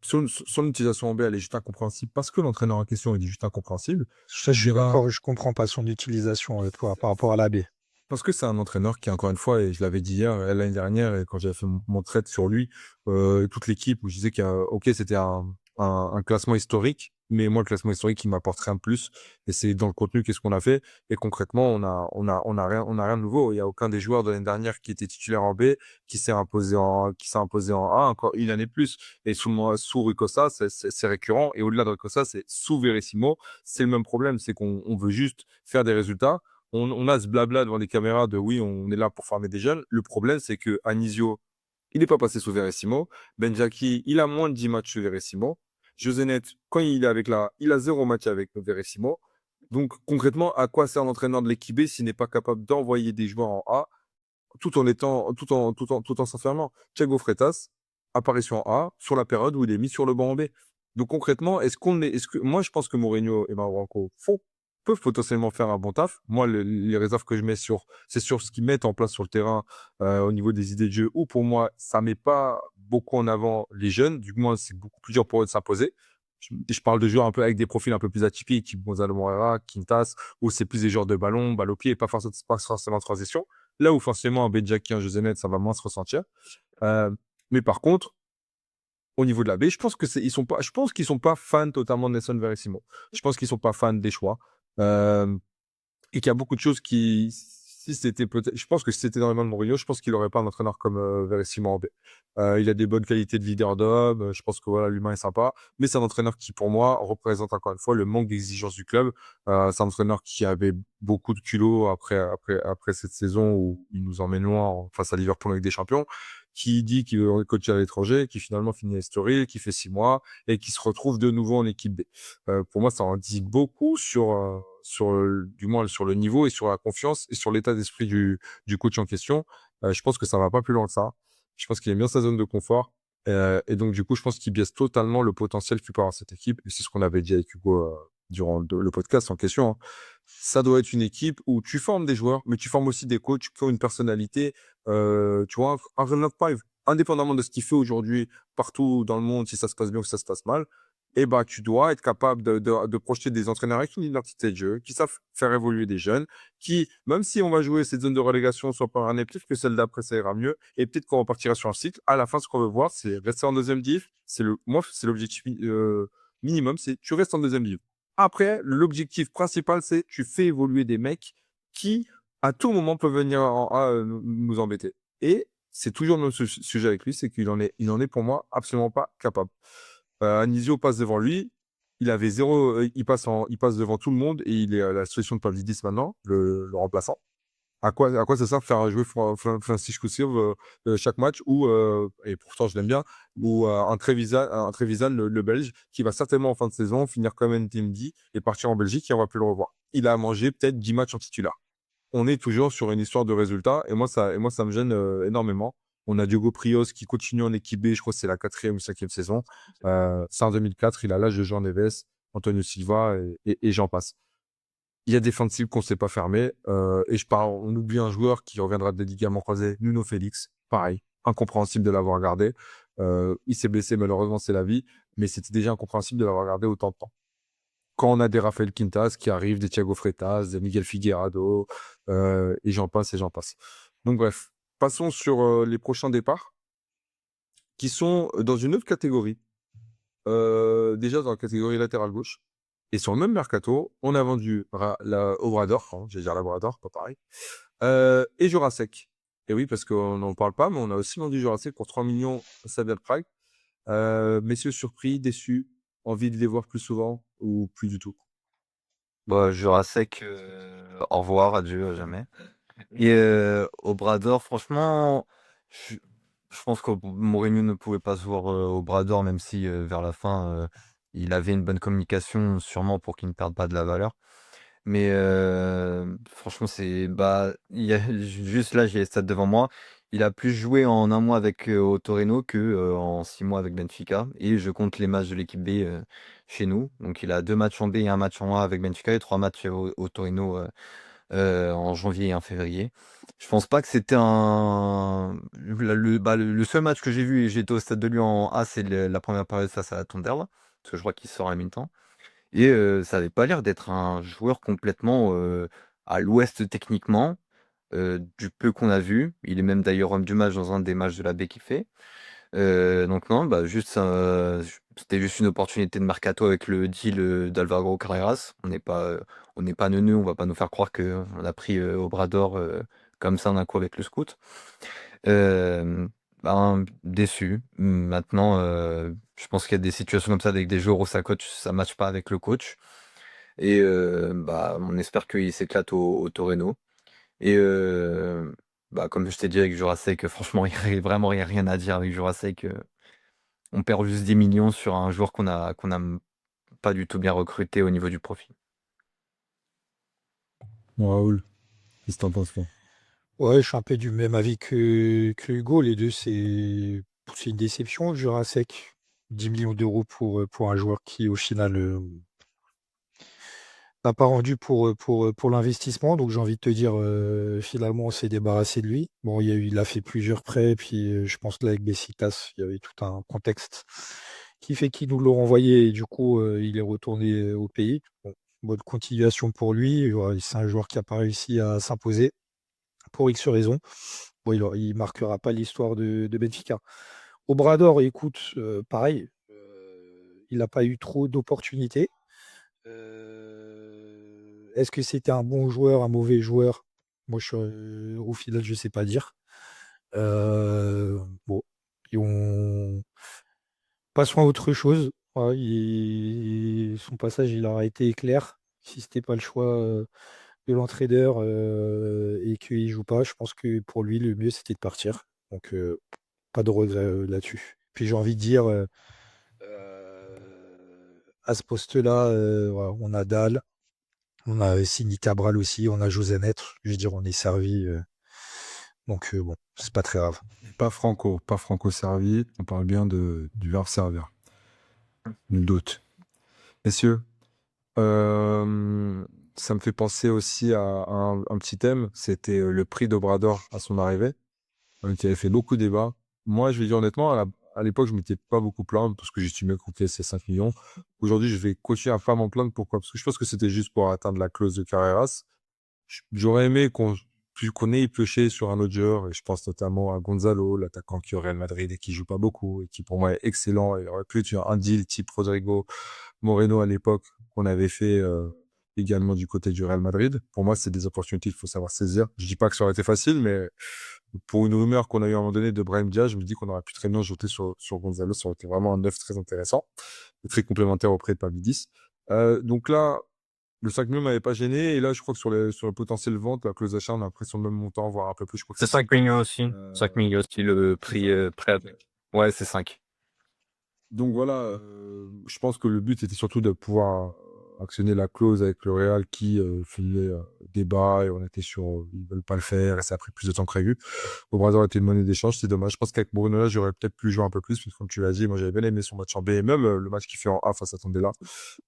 son utilisation en B, elle est juste incompréhensible parce que l'entraîneur en question, il est juste incompréhensible. Ça, je suis d'accord, je comprends pas son utilisation par rapport à l'AB. Parce que c'est un entraîneur qui, encore une fois, et je l'avais dit hier, l'année dernière, et quand j'avais fait mon trade sur lui, toute l'équipe, où je disais ok, c'était un classement historique, mais moi, le classement historique, il m'apporterait un plus. Et c'est dans le contenu, qu'est-ce qu'on a fait. Et concrètement, on a rien de nouveau. Il n'y a aucun des joueurs de l'année dernière qui était titulaire en B, qui s'est imposé en A encore une année de plus. Et sous Rui Costa, c'est récurrent. Et au-delà de Rui Costa, c'est sous Verissimo. C'est le même problème, c'est qu'on veut juste faire des résultats. On a ce blabla devant les caméras de oui, on est là pour former des jeunes. Le problème, c'est que Anisio, il n'est pas passé sous Verissimo. Benjaki, il a moins de 10 matchs sous Verissimo. Josenet, quand il est avec il a 0 match avec Verissimo. Donc, concrètement, à quoi sert l'entraîneur de l'équipe B s'il n'est pas capable d'envoyer des joueurs en A tout en s'enfermant? Thiago Freitas, apparition en A sur la période où il est mis sur le banc en B. Donc, concrètement, moi, je pense que Mourinho et Marocco peuvent potentiellement faire un bon taf. Moi, les réserves que je mets c'est sur ce qu'ils mettent en place sur le terrain au niveau des idées de jeu, où pour moi, ça met pas beaucoup en avant les jeunes. Du moins, c'est beaucoup plus dur pour eux de s'imposer. Je parle de joueurs un peu avec des profils un peu plus atypiques, type Gonzalo Moreira, Quintas, où c'est plus des joueurs de ballon, balle au pied, et pas forcément de transition. Là où forcément un Benjaki, un José Net, ça va moins se ressentir. Euh, mais par contre, au niveau de la B, je pense qu'ils sont pas fans totalement de Nelson Verissimo. Je pense qu'ils sont pas fans des choix. Euh, et qu'il y a beaucoup de choses si c'était peut-être, je pense que si c'était dans les mains de Mourinho, je pense qu'il n'aurait pas un entraîneur comme Verissimo en B. Il a des bonnes qualités de leader d'homme, je pense que voilà, l'humain est sympa, mais c'est un entraîneur qui, pour moi, représente encore une fois le manque d'exigence du club. C'est un entraîneur qui avait beaucoup de culot après cette saison où il nous emmène loin face à Liverpool avec des champions, qui dit qu'il veut coacher à l'étranger, qui finalement finit à Estoril, qui fait 6 mois et qui se retrouve de nouveau en équipe B. Pour moi, ça en dit beaucoup du moins sur le niveau et sur la confiance et sur l'état d'esprit du coach en question. Je pense que ça va pas plus loin que ça. Je pense qu'il est bien sa zone de confort. Et donc, du coup, je pense qu'il biaise totalement le potentiel qu'il peut avoir cette équipe. Et c'est ce qu'on avait dit avec Hugo durant le podcast en question, hein. Ça doit être une équipe où tu formes des joueurs, mais tu formes aussi des coachs qui ont une personnalité. Tu vois, un Real Five, indépendamment de ce qu'il fait aujourd'hui partout dans le monde, si ça se passe bien ou si ça se passe mal, et bah, tu dois être capable de projeter des entraîneurs avec une identité de jeu, qui savent faire évoluer des jeunes, qui, même si on va jouer cette zone de relégation soit par année, peut-être que celle d'après, ça ira mieux, et peut-être qu'on repartira sur un cycle. À la fin, ce qu'on veut voir, c'est rester en deuxième div. Moi, c'est l'objectif minimum, c'est tu restes en deuxième div. Après, l'objectif principal, c'est tu fais évoluer des mecs qui, à tout moment, peuvent venir en A nous embêter. Et c'est toujours le même sujet avec lui, c'est il en est pour moi absolument pas capable. Anisio passe devant lui, il passe devant tout le monde et il est à la solution de Pavlidis maintenant, le remplaçant. À quoi ça sert de faire jouer Francisco Silva chaque match ou, et pourtant je l'aime bien, ou un Trevisan, le Belge, qui va certainement en fin de saison finir comme NTMD et partir en Belgique et on va plus le revoir. Il a mangé peut-être 10 matchs en titulaire. On est toujours sur une histoire de résultats et moi ça me gêne énormément. On a Diogo Prios qui continue en équipe B, je crois que c'est la 4e ou 5e saison. C'est en 2004, il a l'âge de Jean Neves, Antonio Silva et j'en passe. Il y a des fins de cycle qu'on ne sait pas fermer. Et on oublie un joueur qui reviendra des ligaments croisés, Nuno Félix. Pareil, incompréhensible de l'avoir gardé. Il s'est blessé, malheureusement, c'est la vie. Mais c'était déjà incompréhensible de l'avoir gardé autant de temps. Quand on a des Rafael Quintas qui arrivent, des Thiago Freitas, des Miguel Figueirado, et j'en passe et j'en passe. Donc bref, passons sur les prochains départs qui sont dans une autre catégorie. Déjà dans la catégorie latérale gauche. Et sur le même mercato, on a vendu Obrador, hein, j'allais dire Labrador, pas pareil, et Jurasek. Et oui, parce qu'on n'en parle pas, mais on a aussi vendu Jurasek pour 3 millions à Slavia Prague. Messieurs surpris, déçus, envie de les voir plus souvent ou plus du tout? Bah, Jurasek, au revoir, adieu, à jamais. Et Obrador, franchement, je, je pense que Mourinho ne pouvait pas se voir Obrador, même si vers la fin, il avait une bonne communication, sûrement pour qu'il ne perde pas de la valeur. Mais franchement, juste là, j'ai les stats devant moi. Il a plus joué en un mois avec au Torino que en 6 mois avec Benfica. Et je compte les matchs de l'équipe B chez nous. Donc il a 2 matchs en B et un match en A avec Benfica et 3 matchs au Torino en janvier et en février. Je pense pas que c'était le seul match que j'ai vu et j'étais au stade de Lyon en A, c'est la première période face à la Tonderre, parce que je crois qu'il sort à la mi-temps. Et ça avait pas l'air d'être un joueur complètement à l'ouest techniquement, du peu qu'on a vu. Il est même d'ailleurs homme du match dans un des matchs de la B qu'il fait. Donc non, bah juste c'était juste une opportunité de mercato avec le deal d'Alvaro Carreras. On n'est pas neuneux, on va pas nous faire croire qu'on a pris Obrador comme ça d'un coup avec le scout. Ben, déçu. Maintenant, je pense qu'il y a des situations comme ça avec des joueurs où ça matche pas avec le coach. Et bah, on espère qu'il s'éclate au Torino. Et bah, comme je t'ai dit avec Jurasek, franchement, vraiment, il n'y a rien à dire avec Jurasek. On perd juste 10 millions sur un joueur qu'on a pas du tout bien recruté au niveau du profil. Bon, Raoul, qu'est-ce que t'en penses, toi? Ouais, je suis un peu du même avis que Hugo. Les deux, c'est une déception. Jurasek, 10 millions d'euros pour un joueur qui, au final, n'a pas rendu pour l'investissement. Donc, j'ai envie de te dire, finalement, on s'est débarrassé de lui. Bon, il a fait plusieurs prêts. Puis, je pense que là, avec Besiktas, il y avait tout un contexte qui fait qu'ils nous l'ont renvoyé. Et du coup, il est retourné au pays. Bon, bonne continuation pour lui. Ouais, c'est un joueur qui n'a pas réussi à s'imposer pour X raisons. Bon, il marquera pas l'histoire de Benfica. Obrador, écoute, pareil, il n'a pas eu trop d'opportunités. Est-ce que c'était un bon joueur, un mauvais joueur? Moi, au final, je ne sais pas dire. Bon, et passons à autre chose. Ouais, son passage, il aura été éclair. Si c'était pas le choix de l'entraîneur et qu'il joue pas, je pense que pour lui, le mieux, c'était de partir. Donc, pas de regret là-dessus. Puis j'ai envie de dire, à ce poste-là, voilà, on a Dahl, on a Sini Cabral aussi, on a José Netre. Je veux dire, on est servi. Donc bon, c'est pas très grave. Pas franco servi. On parle bien du verbe servir. Nul doute. Messieurs, ça me fait penser aussi à un petit thème. C'était le prix d'Obrador à son arrivée, qui avait fait beaucoup débat. Moi, je vais dire honnêtement, à l'époque, je m'étais pas beaucoup plaint parce que j'estimais qu'on fait ces 5 millions. Aujourd'hui, je vais continuer à pas m'en plaindre. Pourquoi? Parce que je pense que c'était juste pour atteindre la clause de Carreras. J'aurais aimé qu'on ait pioché sur un autre joueur, et je pense notamment à Gonzalo, l'attaquant qui est au Real Madrid et qui joue pas beaucoup, et qui pour moi est excellent. Il aurait pu être un deal type Rodrigo Moreno à l'époque, qu'on avait fait également du côté du Real Madrid. Pour moi, c'est des opportunités qu'il faut savoir saisir. Je dis pas que ça aurait été facile, mais pour une rumeur qu'on a eu à un moment donné de Brahim Diaz, je me dis qu'on aurait pu très bien jeter sur Gonzalo. Ça aurait été vraiment un neuf très intéressant et très complémentaire auprès de Pavlidis. Donc là, le 5 millions m'avait pas gêné. Et là, je crois que sur le potentiel vente, la clause d'achat, on a l'impression sur le même montant, voire un peu plus. Je crois que C'est c'est 5 millions aussi. Euh, 5 millions aussi, le c'est prix ça. prêt. Ouais, c'est 5. Donc voilà, je pense que le but était surtout de pouvoir actionner la clause avec le Real qui faisait débat et on était sur ils veulent pas le faire et ça a pris plus de temps que prévu. Au Brésil, était une monnaie d'échange, c'est dommage. Je pense qu'avec Bruno là, j'aurais peut-être pu jouer un peu plus, parce que comme tu l'as dit, moi j'avais bien aimé son match en B et même le match qu'il fait en A face à Tondela.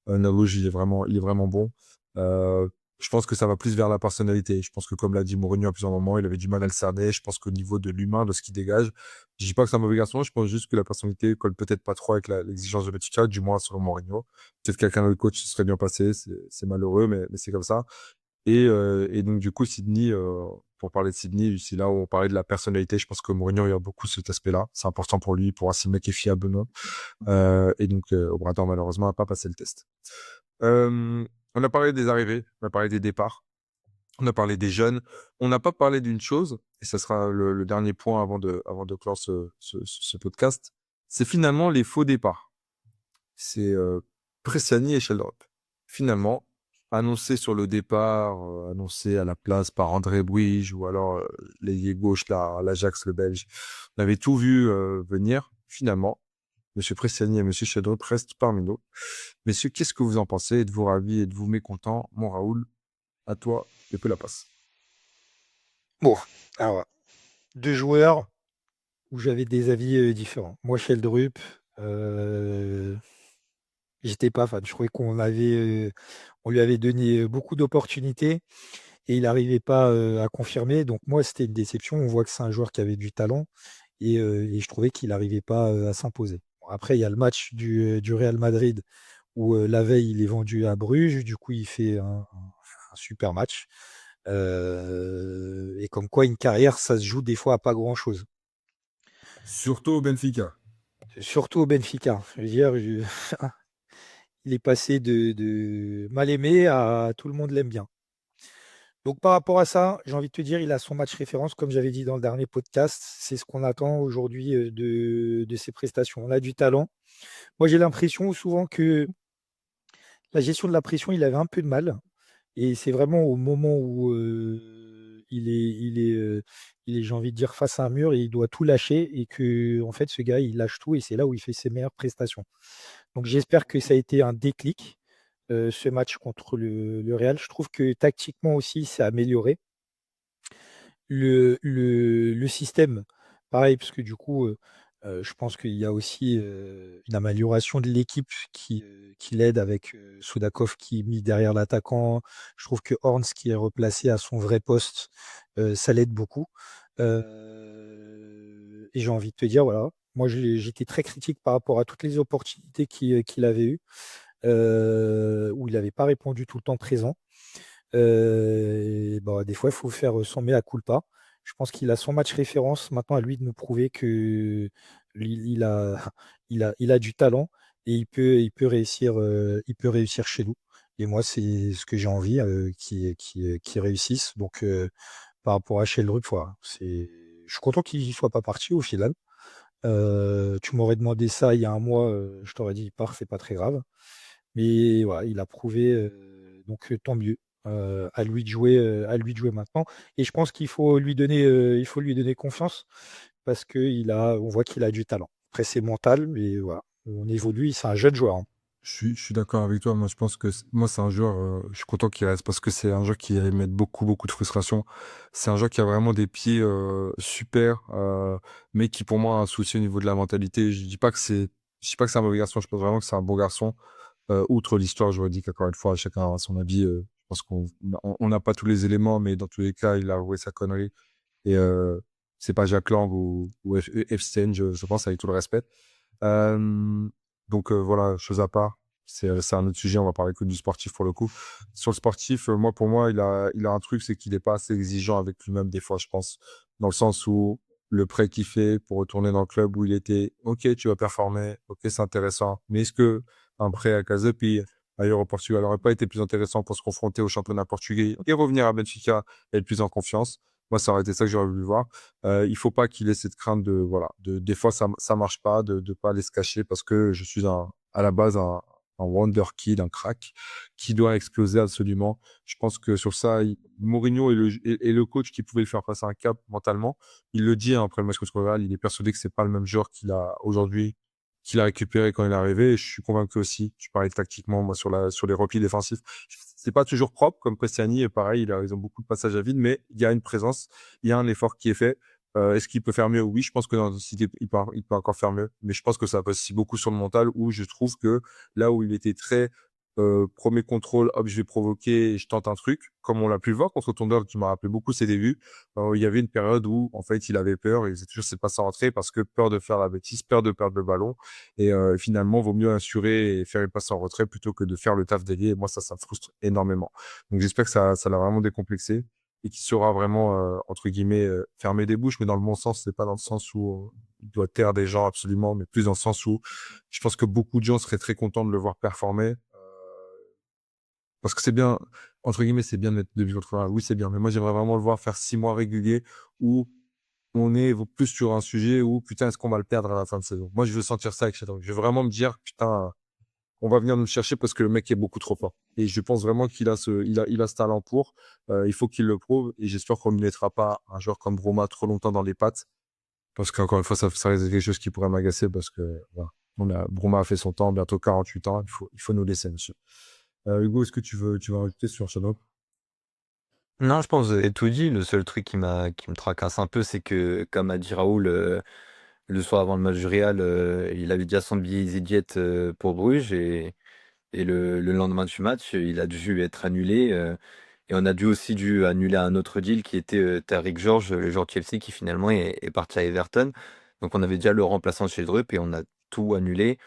Narouge, il est vraiment bon. Euh, je pense que ça va plus vers la personnalité. Je pense que comme l'a dit Mourinho à plusieurs moments, il avait du mal à le cerner. Je pense qu'au niveau de l'humain, de ce qu'il dégage, je dis pas que c'est un mauvais garçon, je pense juste que la personnalité colle peut-être pas trop avec l'exigence de Benfica, du moins selon Mourinho. Peut-être quelqu'un d'autre coach se serait bien passé, c'est malheureux, mais c'est comme ça. Et donc du coup, Sydney, pour parler de Sydney, c'est là où on parlait de la personnalité. Je pense que Mourinho, il y a beaucoup cet aspect-là. C'est important pour lui, pour voir si le mec est fiable ou non. Et donc, Obrador, malheureusement, n'a pas passé le test. On a parlé des arrivées, on a parlé des départs, on a parlé des jeunes. On n'a pas parlé d'une chose, et ça sera le dernier point avant de clore ce podcast. C'est finalement les faux départs. C'est Prestiani et Sheldrop. Finalement, annoncé sur le départ, annoncé à la place par André Bruijs ou alors l'ailier gauche, là, l'Ajax, le Belge. On avait tout vu venir. Finalement, Monsieur Prestiani et Monsieur Sheldrop restent parmi nous. Messieurs, qu'est-ce que vous en pensez? Êtes-vous ravis? Êtes-vous mécontents? Mon Raoul, à toi, je peux la passe. Bon, alors, 2 joueurs où j'avais des avis différents. Moi, Sheldrup, j'étais pas fan. Je trouvais on lui avait donné beaucoup d'opportunités et il n'arrivait pas à confirmer. Donc moi, c'était une déception. On voit que c'est un joueur qui avait du talent et je trouvais qu'il n'arrivait pas à s'imposer. Bon, après, il y a le match du Real Madrid où la veille, il est vendu à Bruges. Du coup, il fait un super match. Et comme quoi, une carrière, ça se joue des fois à pas grand-chose. Surtout au Benfica. Surtout au Benfica. Je veux dire, il est passé de mal aimé à tout le monde l'aime bien. Donc par rapport à ça, j'ai envie de te dire, il a son match référence, comme j'avais dit dans le dernier podcast. C'est ce qu'on attend aujourd'hui de ses prestations. On a du talent. Moi, j'ai l'impression souvent que la gestion de la pression, il avait un peu de mal. Et c'est vraiment au moment où j'ai envie de dire, face à un mur et il doit tout lâcher et que, en fait, ce gars, il lâche tout et c'est là où il fait ses meilleures prestations. Donc j'espère que ça a été un déclic, ce match contre le Real. Je trouve que tactiquement aussi, c'est amélioré. Le système, pareil, parce que du coup, je pense qu'il y a aussi une amélioration de l'équipe qui l'aide avec Soudakov qui est mis derrière l'attaquant. Je trouve que Horns qui est replacé à son vrai poste, ça l'aide beaucoup. Et j'ai envie de te dire, voilà, moi j'étais très critique par rapport à toutes les opportunités qu'il avait eues, où il n'avait pas répondu tout le temps présent. Et bah, des fois, il faut faire son mea culpa. Je pense qu'il a son match référence. Maintenant, à lui de nous prouver que il a, il a du talent et il peut réussir chez nous. Et moi, c'est ce que j'ai envie, qu'il réussisse. Donc, par rapport à Sheldrup, voilà, je suis content qu'il ne soit pas parti au final. Tu m'aurais demandé ça il y a un mois, je t'aurais dit, il part, c'est pas très grave. Mais voilà, il a prouvé, donc tant mieux. À lui de jouer maintenant. Et je pense il faut lui donner confiance parce qu'on voit qu'il a du talent. Après, c'est mental, mais voilà, on évolue. C'est un jeune joueur, hein. Je suis d'accord avec toi. Moi, je pense que moi, c'est un joueur, je suis content qu'il reste parce que c'est un joueur qui va mettre beaucoup, beaucoup de frustration. C'est un joueur qui a vraiment des pieds super, mais qui pour moi a un souci au niveau de la mentalité. Je dis pas que c'est un mauvais garçon. Je pense vraiment que c'est un bon garçon. Outre l'histoire juridique, encore une fois, chacun a son avis. Je pense qu'on n'a pas tous les éléments, mais dans tous les cas, il a avoué sa connerie. Et c'est pas Jack Lang ou Epstein, je pense, avec tout le respect. Euh, donc voilà, chose à part, c'est un autre sujet, on va parler que du sportif pour le coup. Sur le sportif, moi pour moi, il a un truc, c'est qu'il est pas assez exigeant avec lui-même des fois, je pense, dans le sens où le prêt qu'il fait pour retourner dans le club où il était, ok, tu vas performer, ok, c'est intéressant, mais est-ce que un prêt à Casepi ailleurs au Portugal n'aurait pas été plus intéressant pour se confronter au championnat portugais et revenir à Benfica et être plus en confiance? Moi, ça aurait été ça que j'aurais voulu voir. Il faut pas qu'il ait cette crainte de voilà, des fois ça marche pas, de pas aller se cacher parce que je suis à la base un wonder kid, un crack qui doit exploser absolument. Je pense que sur ça, Mourinho est le coach qui pouvait le faire passer un cap mentalement. Il le dit hein, après le match contre le Real, il est persuadé que c'est pas le même joueur qu'il a aujourd'hui, qu'il a récupéré quand il est arrivé. Et je suis convaincu aussi. Tu parlais tactiquement, moi sur les replis défensifs, c'est pas toujours propre comme Prestiani. Et pareil, ils ont beaucoup de passages à vide, mais il y a une présence, il y a un effort qui est fait. Est-ce qu'il peut faire mieux? Oui, je pense que dans l'intensité, il peut encore faire mieux. Mais je pense que ça passe aussi beaucoup sur le mental où je trouve que là où il était très premier contrôle, hop, je vais provoquer et je tente un truc, comme on l'a pu le voir contre Thunder, qui m'a rappelé beaucoup ses débuts. Il y avait une période où, en fait, il avait peur, il faisait toujours ses passes en rentrée parce que peur de faire la bêtise, peur de perdre le ballon. Et finalement, vaut mieux assurer et faire une passe en retrait plutôt que de faire le taf d'ailier. Et moi, ça me frustre énormément. Donc j'espère que ça l'a vraiment décomplexé et qui saura vraiment, entre guillemets, fermer des bouches, mais dans le bon sens, c'est pas dans le sens où il doit taire des gens absolument, mais plus dans le sens où je pense que beaucoup de gens seraient très contents de le voir performer. Parce que c'est bien, entre guillemets, c'est bien d'être début contre Real. Oui, c'est bien, mais moi, j'aimerais vraiment le voir faire 6 mois réguliers où on est plus sur un sujet où, putain, est-ce qu'on va le perdre à la fin de saison? Moi, je veux sentir ça avec Shadow. Je veux vraiment me dire, putain, on va venir nous chercher parce que le mec est beaucoup trop fort. Et je pense vraiment il a ce talent pour. Il faut qu'il le prouve. Et j'espère qu'on ne mettra pas un joueur comme Broma trop longtemps dans les pattes. Parce qu'encore une fois, ça reste quelque chose qui pourrait m'agacer parce que, voilà. Broma a fait son temps, bientôt 48 ans. Il faut nous laisser, monsieur. Hugo, est-ce que tu vas rajouter sur Shadow? Non, je pense que vous avez tout dit. Le seul truc qui me tracasse un peu, c'est que, comme a dit Raoul, le soir avant le match du Real, il avait déjà son billet EasyJet pour Bruges et le lendemain du match, il a dû être annulé. Et on a dû annuler un autre deal qui était Tariq George, le joueur de Chelsea, qui finalement est parti à Everton. Donc on avait déjà le remplaçant de chez Drup et on a tout annulé.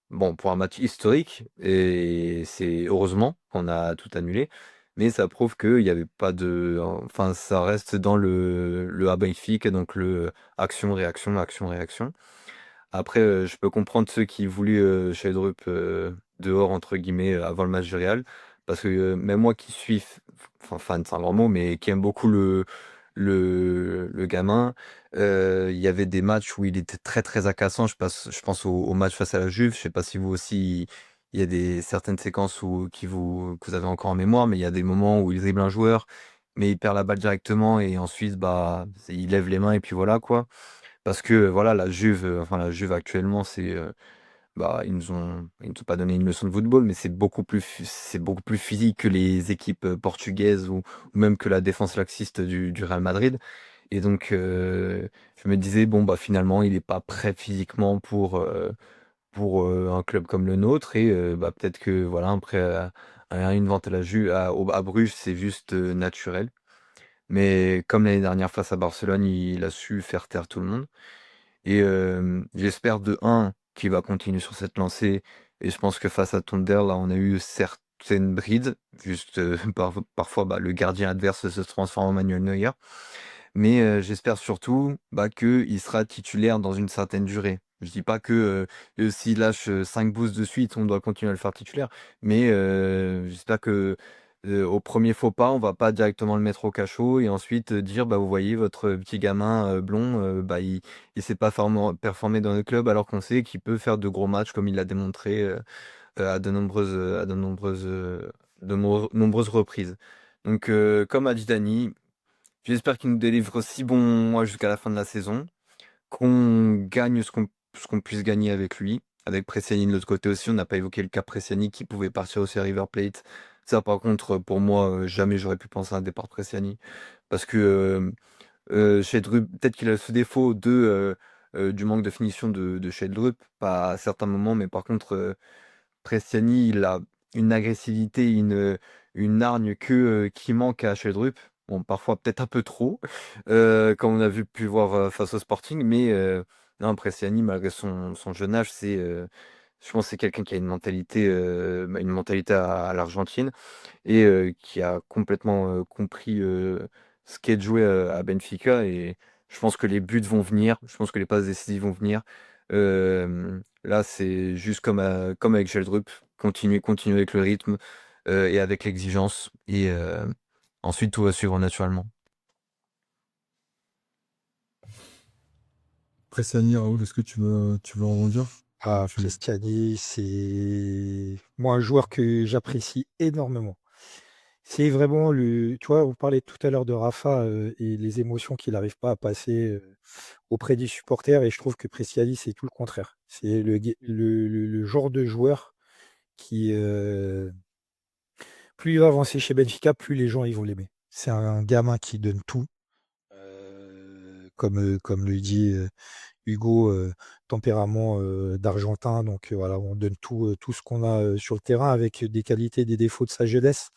Bon, pour un match historique, et c'est heureusement qu'on a tout annulé, mais ça prouve qu'il n'y avait pas de. Enfin, ça reste dans le Abaïfique, donc le action-réaction, action-réaction. Après, je peux comprendre ceux qui voulaient Sheldrup dehors, entre guillemets, avant le match du Real, parce que même moi qui suis, enfin fan, c'est un grand mot, mais qui aime beaucoup le gamin, il y avait des matchs où il était très très agaçant. Je pense au match face à la Juve. Je sais pas si vous aussi, il y a certaines séquences que vous avez encore en mémoire, mais il y a des moments où il dribble un joueur, mais il perd la balle directement et ensuite, bah, il lève les mains et puis voilà quoi. Parce que voilà, la Juve actuellement, bah, ils nous ont pas donné une leçon de football, mais c'est beaucoup plus physique que les équipes portugaises ou même que la défense laxiste du Real Madrid. Et donc, je me disais, bon, bah, finalement, il n'est pas prêt physiquement pour un club comme le nôtre. Et bah, peut-être que voilà, après une vente à Bruges, c'est juste naturel. Mais comme l'année dernière face à Barcelone, il a su faire taire tout le monde. Et j'espère de un qu'il va continuer sur cette lancée. Et je pense que face à Thunder, là, on a eu certaines brides. Juste parfois, bah, le gardien adverse se transforme en Manuel Neuer. Mais j'espère surtout bah, qu'il sera titulaire dans une certaine durée. Je dis pas que s'il lâche 5 boosts de suite, on doit continuer à le faire titulaire. Mais j'espère que au premier faux pas, on va pas directement le mettre au cachot et ensuite dire bah vous voyez votre petit gamin blond, bah il s'est pas performé dans le club alors qu'on sait qu'il peut faire de gros matchs comme il l'a démontré à de nombreuses reprises. Donc comme a dit Dany, j'espère qu'il nous délivre 6 bons mois jusqu'à la fin de la saison, qu'on gagne ce qu'on puisse gagner avec lui avec Prestiani de l'autre côté aussi. On n'a pas évoqué le cas Prestiani qui pouvait partir aussi à River Plate. Ça, par contre, pour moi, jamais j'aurais pu penser à un départ de Prestiani. Parce que Sheldrup, peut-être qu'il a ce défaut du manque de finition de Sheldrup, pas à certains moments, mais par contre, Prestiani, il a une agressivité, une hargne qui manque à Sheldrup. Bon, parfois peut-être un peu trop, comme on a pu voir face au Sporting, mais non, Prestiani, malgré son jeune âge, je pense que c'est quelqu'un qui a une mentalité à l'Argentine et qui a complètement compris ce qu'est de jouer à Benfica. Et je pense que les buts vont venir, je pense que les passes décisives vont venir. Là, c'est juste comme avec Geldrup, continuer avec le rythme et avec l'exigence. Et ensuite, tout va suivre naturellement. Pressani, Raoul, est-ce que tu veux rebondir? Ah, Tu- Prestiani, c'est moi un joueur que j'apprécie énormément. C'est vraiment tu vois, on parlait tout à l'heure de Rafa et les émotions qu'il n'arrive pas à passer auprès des supporters, et je trouve que Prestiani, c'est tout le contraire. C'est le genre de joueur qui, plus il va avancer chez Benfica, plus les gens ils vont l'aimer. C'est un gamin qui donne tout, comme le dit Hugo, tempérament d'Argentin. Donc voilà, on donne tout ce qu'on a sur le terrain avec des qualités, des défauts de sa jeunesse.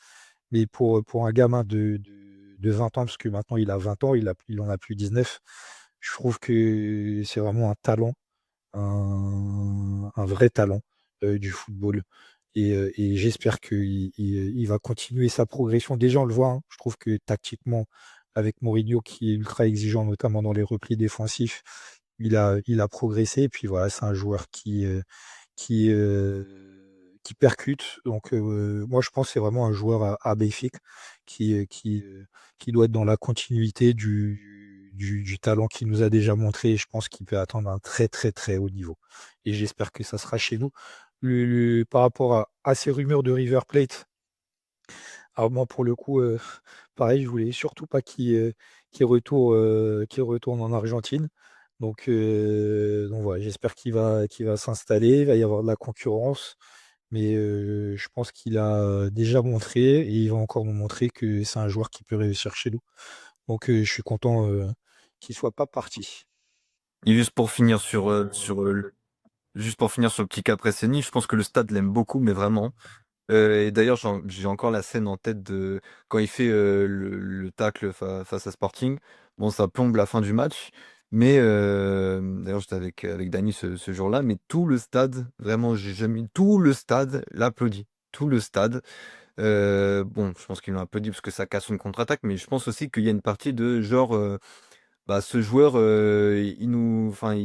Mais pour un gamin de 20 ans, parce que maintenant il a 20 ans, il en a plus 19, je trouve que c'est vraiment un talent, un vrai talent du football. Et j'espère qu'il va continuer sa progression. Déjà, on le voit, hein, je trouve que tactiquement, avec Mourinho qui est ultra exigeant, notamment dans les replis défensifs, il a progressé. Et puis voilà, c'est un joueur qui, euh, qui percute. Donc, moi, je pense que c'est vraiment un joueur à Benfica qui doit être dans la continuité du talent qu'il nous a déjà montré. Et je pense qu'il peut atteindre un très, très, très haut niveau. Et j'espère que ça sera chez nous. Par rapport à ces rumeurs de River Plate, alors moi, pour le coup, pareil, je voulais surtout pas qu'il retourne en Argentine. Donc voilà, j'espère qu'il va s'installer, il va y avoir de la concurrence. Mais je pense qu'il a déjà montré et il va encore nous montrer que c'est un joueur qui peut réussir chez nous. Donc je suis content qu'il soit pas parti. Et juste pour finir juste pour finir sur le petit cas Prestiani, je pense que le stade l'aime beaucoup, mais vraiment. Et d'ailleurs, j'ai encore la scène en tête de quand il fait le tacle face à Sporting. Bon, ça plombe la fin du match. Mais d'ailleurs, j'étais avec Dany ce jour-là. Mais tout le stade, vraiment, j'ai jamais tout le stade l'applaudit. Tout le stade. Bon, je pense qu'ils l'ont applaudi parce que ça casse une contre-attaque. Mais je pense aussi qu'il y a une partie de genre, bah, ce joueur, enfin,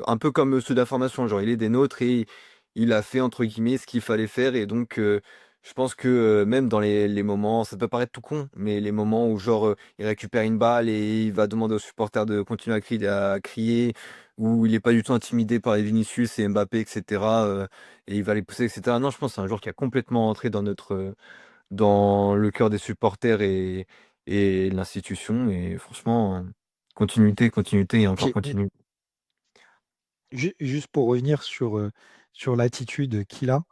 un peu comme ceux d'information, genre il est des nôtres et il a fait entre guillemets ce qu'il fallait faire. Et donc, je pense que même dans les moments, ça peut paraître tout con, mais les moments où genre il récupère une balle et il va demander aux supporters de continuer à crier, où il n'est pas du tout intimidé par les Vinicius et Mbappé, etc. Et il va les pousser, etc. Non, je pense que c'est un joueur qui a complètement entré dans le cœur des supporters et l'institution. Et franchement, continuité et encore J'ai- continuité. Juste pour revenir sur l'attitude qu'il a,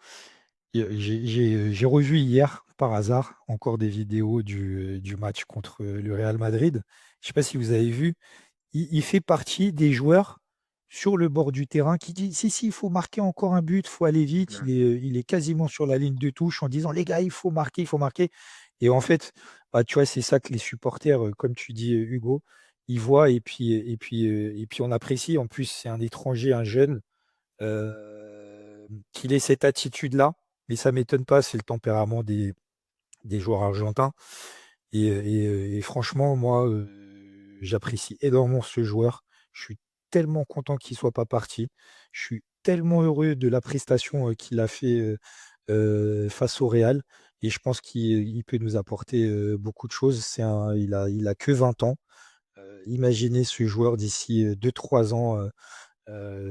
j'ai revu hier, par hasard, encore des vidéos du match contre le Real Madrid. Je ne sais pas si vous avez vu, il fait partie des joueurs sur le bord du terrain qui dit, si, il faut marquer encore un but, il faut aller vite. Il est quasiment sur la ligne de touche en disant, les gars, il faut marquer, il faut marquer. Et en fait, bah, tu vois, c'est ça que les supporters, comme tu dis, Hugo, ils voient et puis on apprécie. En plus, c'est un étranger, un jeune, qu'il ait cette attitude-là. Mais ça m'étonne pas, c'est le tempérament des joueurs argentins. Et franchement, moi, j'apprécie énormément ce joueur. Je suis tellement content qu'il soit pas parti. Je suis tellement heureux de la prestation qu'il a fait face au Real. Et je pense qu'il peut nous apporter beaucoup de choses. Il a que 20 ans. Imaginez ce joueur d'ici 2-3 ans,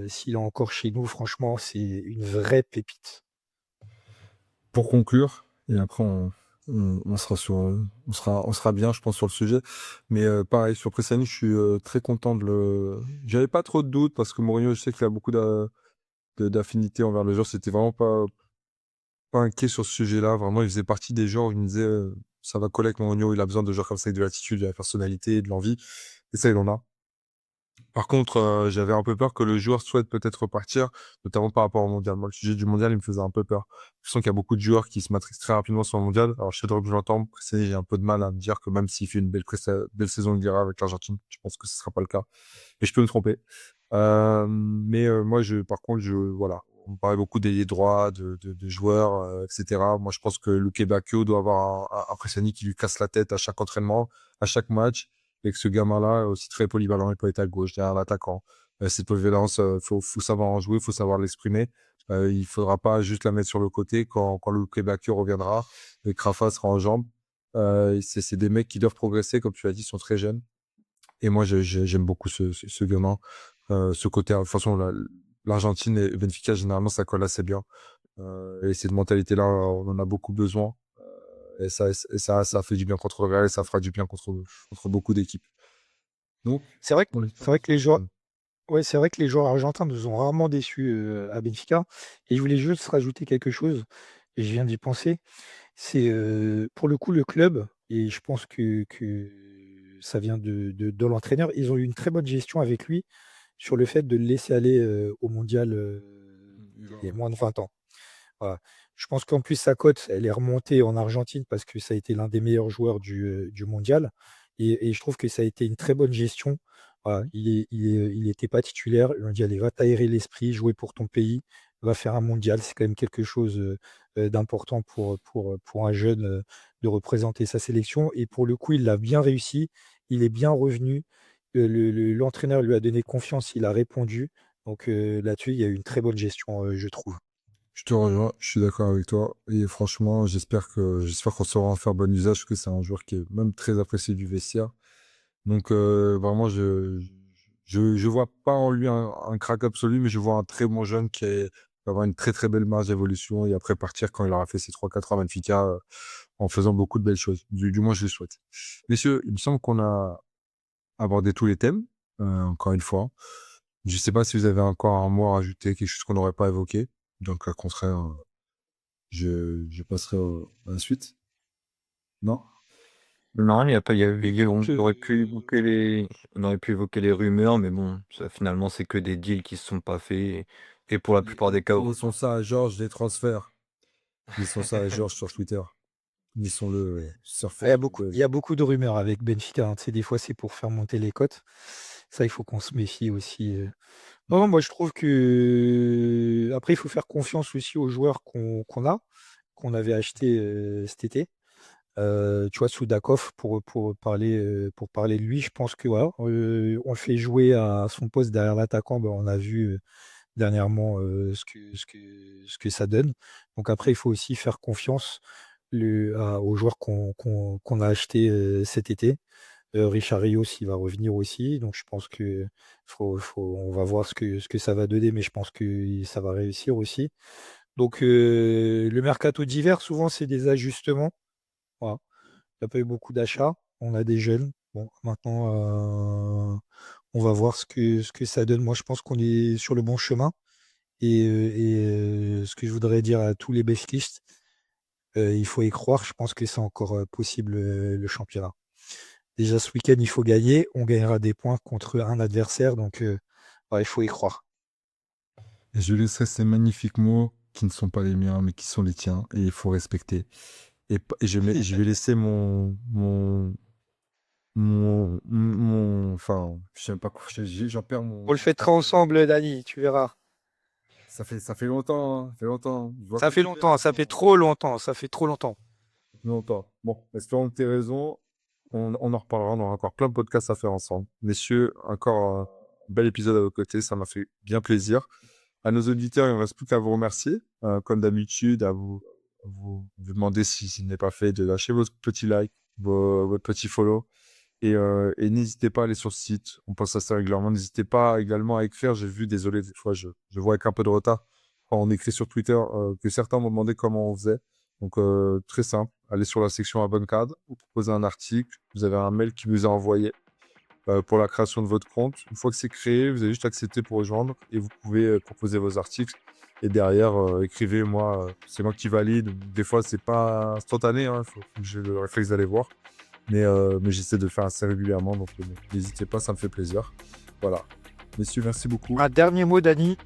s'il est encore chez nous, franchement, c'est une vraie pépite. Pour conclure, et après on sera on sera bien, je pense, sur le sujet. Mais pareil, sur Pressani, je suis très content de le. J'avais pas trop de doutes parce que Mourinho, je sais qu'il a beaucoup d'affinité envers le joueur. C'était vraiment pas inquiet sur ce sujet-là. Vraiment, il faisait partie des joueurs où il me disait ça va coller avec Mourinho, il a besoin de joueurs comme ça avec de l'attitude, de la personnalité, de l'envie. Et ça, il en a. Par contre, j'avais un peu peur que le joueur souhaite peut-être repartir, notamment par rapport au mondial. Moi, le sujet du mondial, il me faisait un peu peur. Je sens qu'il y a beaucoup de joueurs qui se matrixent très rapidement sur le mondial. Alors, chez Drogba, je l'entends. J'ai un peu de mal à me dire que même s'il fait une belle saison, il ira avec l'Argentine. Je pense que ce sera pas le cas. Mais je peux me tromper. Mais moi, par contre, voilà. On parlait beaucoup d'ailier droit, de joueurs, etc. Moi, je pense que Luke Bacchio doit avoir un Pressani qui lui casse la tête à chaque entraînement, à chaque match, et que ce gamin-là, aussi très polyvalent, il peut être à gauche, derrière l'attaquant. Cette polyvalence, faut savoir en jouer, faut savoir l'exprimer. Il faudra pas juste la mettre sur le côté quand Luke Bacchio reviendra et que Rafa sera en jambes. C'est des mecs qui doivent progresser, comme tu l'as dit, ils sont très jeunes. Et moi, j'aime beaucoup ce gamin. Ce côté, de toute façon, l'Argentine et Benfica, généralement, ça colle assez bien. Et cette mentalité-là, on en a beaucoup besoin. Et ça fait du bien contre le Real et ça fera du bien contre beaucoup d'équipes. Donc, C'est vrai, pour les c'est vrai que les joueurs, ouais, c'est vrai que les joueurs argentins nous ont rarement déçus à Benfica. Et je voulais juste rajouter quelque chose, et je viens d'y penser. C'est pour le coup le club, et je pense que ça vient de l'entraîneur. Ils ont eu une très bonne gestion avec lui sur le fait de le laisser aller au mondial il y a moins de 20 ans. Voilà. Je pense qu'en plus, sa cote, elle est remontée en Argentine parce que ça a été l'un des meilleurs joueurs du mondial. Et je trouve que ça a été une très bonne gestion. Voilà. Il était pas titulaire. On dit, allez, va t'aérer l'esprit, jouer pour ton pays, va faire un mondial. C'est quand même quelque chose d'important pour un jeune de représenter sa sélection. Et pour le coup, il l'a bien réussi. Il est bien revenu. L'entraîneur lui a donné confiance. Il a répondu. Donc là-dessus, il y a eu une très bonne gestion, je trouve. Je te rejoins, je suis d'accord avec toi. Et franchement, j'espère qu'on saura en faire bon usage, parce que c'est un joueur qui est même très apprécié du vestiaire. Donc, vraiment, je vois pas en lui un crack absolu, mais je vois un très bon jeune va avoir une très très belle marge d'évolution et après partir quand il aura fait ses 3-4 ans à Benfica, en faisant beaucoup de belles choses. Du moins, je le souhaite. Messieurs, il me semble qu'on a abordé tous les thèmes, encore une fois. Je sais pas si vous avez encore un mot à rajouter, quelque chose qu'on n'aurait pas évoqué. Donc, au contraire, je passerai à la suite. Non? Non, il y a pas, Je- on aurait pu évoquer les rumeurs, mais bon, ça, finalement, c'est que des deals qui se sont pas faits. Et pour la plupart des cas, Laissons ça à Georges, des transferts. Laissons ça à Georges sur Twitter. Laissons-le Il surfer y a sur le beaucoup, il buzz. y a beaucoup de rumeurs avec Benfica, hein. Tu sais, des fois, c'est pour faire monter les cotes. Ça, il faut qu'on se méfie aussi. Non, moi, je trouve que après, il faut faire confiance aussi aux joueurs qu'on avait achetés cet été. Tu vois, Soudakov, pour parler de lui, je pense que voilà, on le fait jouer à son poste derrière l'attaquant. Ben, on a vu dernièrement ce que ça donne. Donc après, il faut aussi faire confiance aux joueurs qu'on a achetés cet été. Richard Rios, il va revenir aussi. Donc je pense que on va voir ce que ça va donner, mais je pense que ça va réussir aussi. Donc le mercato d'hiver, souvent, c'est des ajustements. Voilà. Il n'y a pas eu beaucoup d'achats. On a des jeunes. Bon, maintenant, on va voir ce que ça donne. Moi, je pense qu'on est sur le bon chemin. Ce que je voudrais dire à tous les bestistes, il faut y croire. Je pense que c'est encore possible le championnat. Déjà ce week-end, il faut gagner. On gagnera des points contre un adversaire. Donc, ouais, il faut y croire. Et je laisserai ces magnifiques mots qui ne sont pas les miens, mais qui sont les tiens, et il faut respecter. Et je vais laisser enfin, je sais même pas quoi, j'en perds On le fêtera ensemble, Dani, tu verras. ça fait longtemps, hein, ça fait longtemps. Je vois Ça que fait tu longtemps, ça fait trop longtemps, ça fait trop longtemps. longtemps. Bon, espérons que tu raison. On en reparlera, on aura encore plein de podcasts à faire ensemble. Messieurs, encore un bel épisode à vos côtés, ça m'a fait bien plaisir. À nos auditeurs, il ne reste plus qu'à vous remercier, comme d'habitude, vous demander si ce n'est pas fait, de lâcher votre petit like, votre petit follow. Et n'hésitez pas à aller sur le site, on pense à ça régulièrement. N'hésitez pas également à écrire. J'ai vu, désolé, des fois, je vois avec un peu de retard, quand on écrit sur Twitter, que certains m'ont demandé comment on faisait. Donc, très simple, allez sur la section Abonne Cadre, vous proposez un article, vous avez un mail qui vous est envoyé. pour la création de votre compte. Une fois que c'est créé, vous avez juste accepté pour rejoindre et vous pouvez proposer vos articles. Et derrière, écrivez, moi, c'est moi qui valide. Des fois, c'est pas instantané, hein, faut que j'ai le réflexe d'aller voir. Mais j'essaie de le faire assez régulièrement, donc n'hésitez pas, ça me fait plaisir. Voilà. Messieurs, merci beaucoup. Un dernier mot, Dani.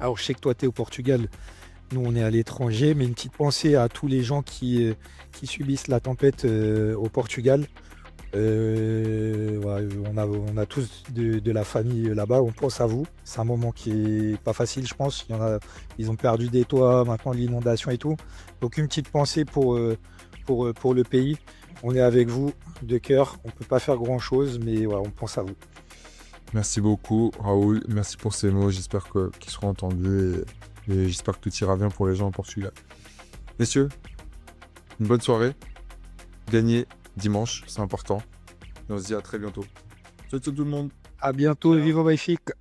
Alors, je sais que toi, tu es au Portugal. Nous, on est à l'étranger, mais une petite pensée à tous les gens qui subissent la tempête au Portugal. Voilà, on a tous de la famille là-bas, on pense à vous. C'est un moment qui est pas facile, je pense. Ils ont perdu des toits, maintenant l'inondation et tout. Donc une petite pensée pour le pays. On est avec vous de cœur. On peut pas faire grand-chose, mais voilà, on pense à vous. Merci beaucoup, Raoul. Merci pour ces mots. J'espère qu'ils seront entendus et j'espère que tout ira bien pour les gens au Portugal. Messieurs, une bonne soirée. Gagnez dimanche, c'est important. Et on se dit à très bientôt. Ciao, ciao tout le monde. À bientôt, viva Benfica!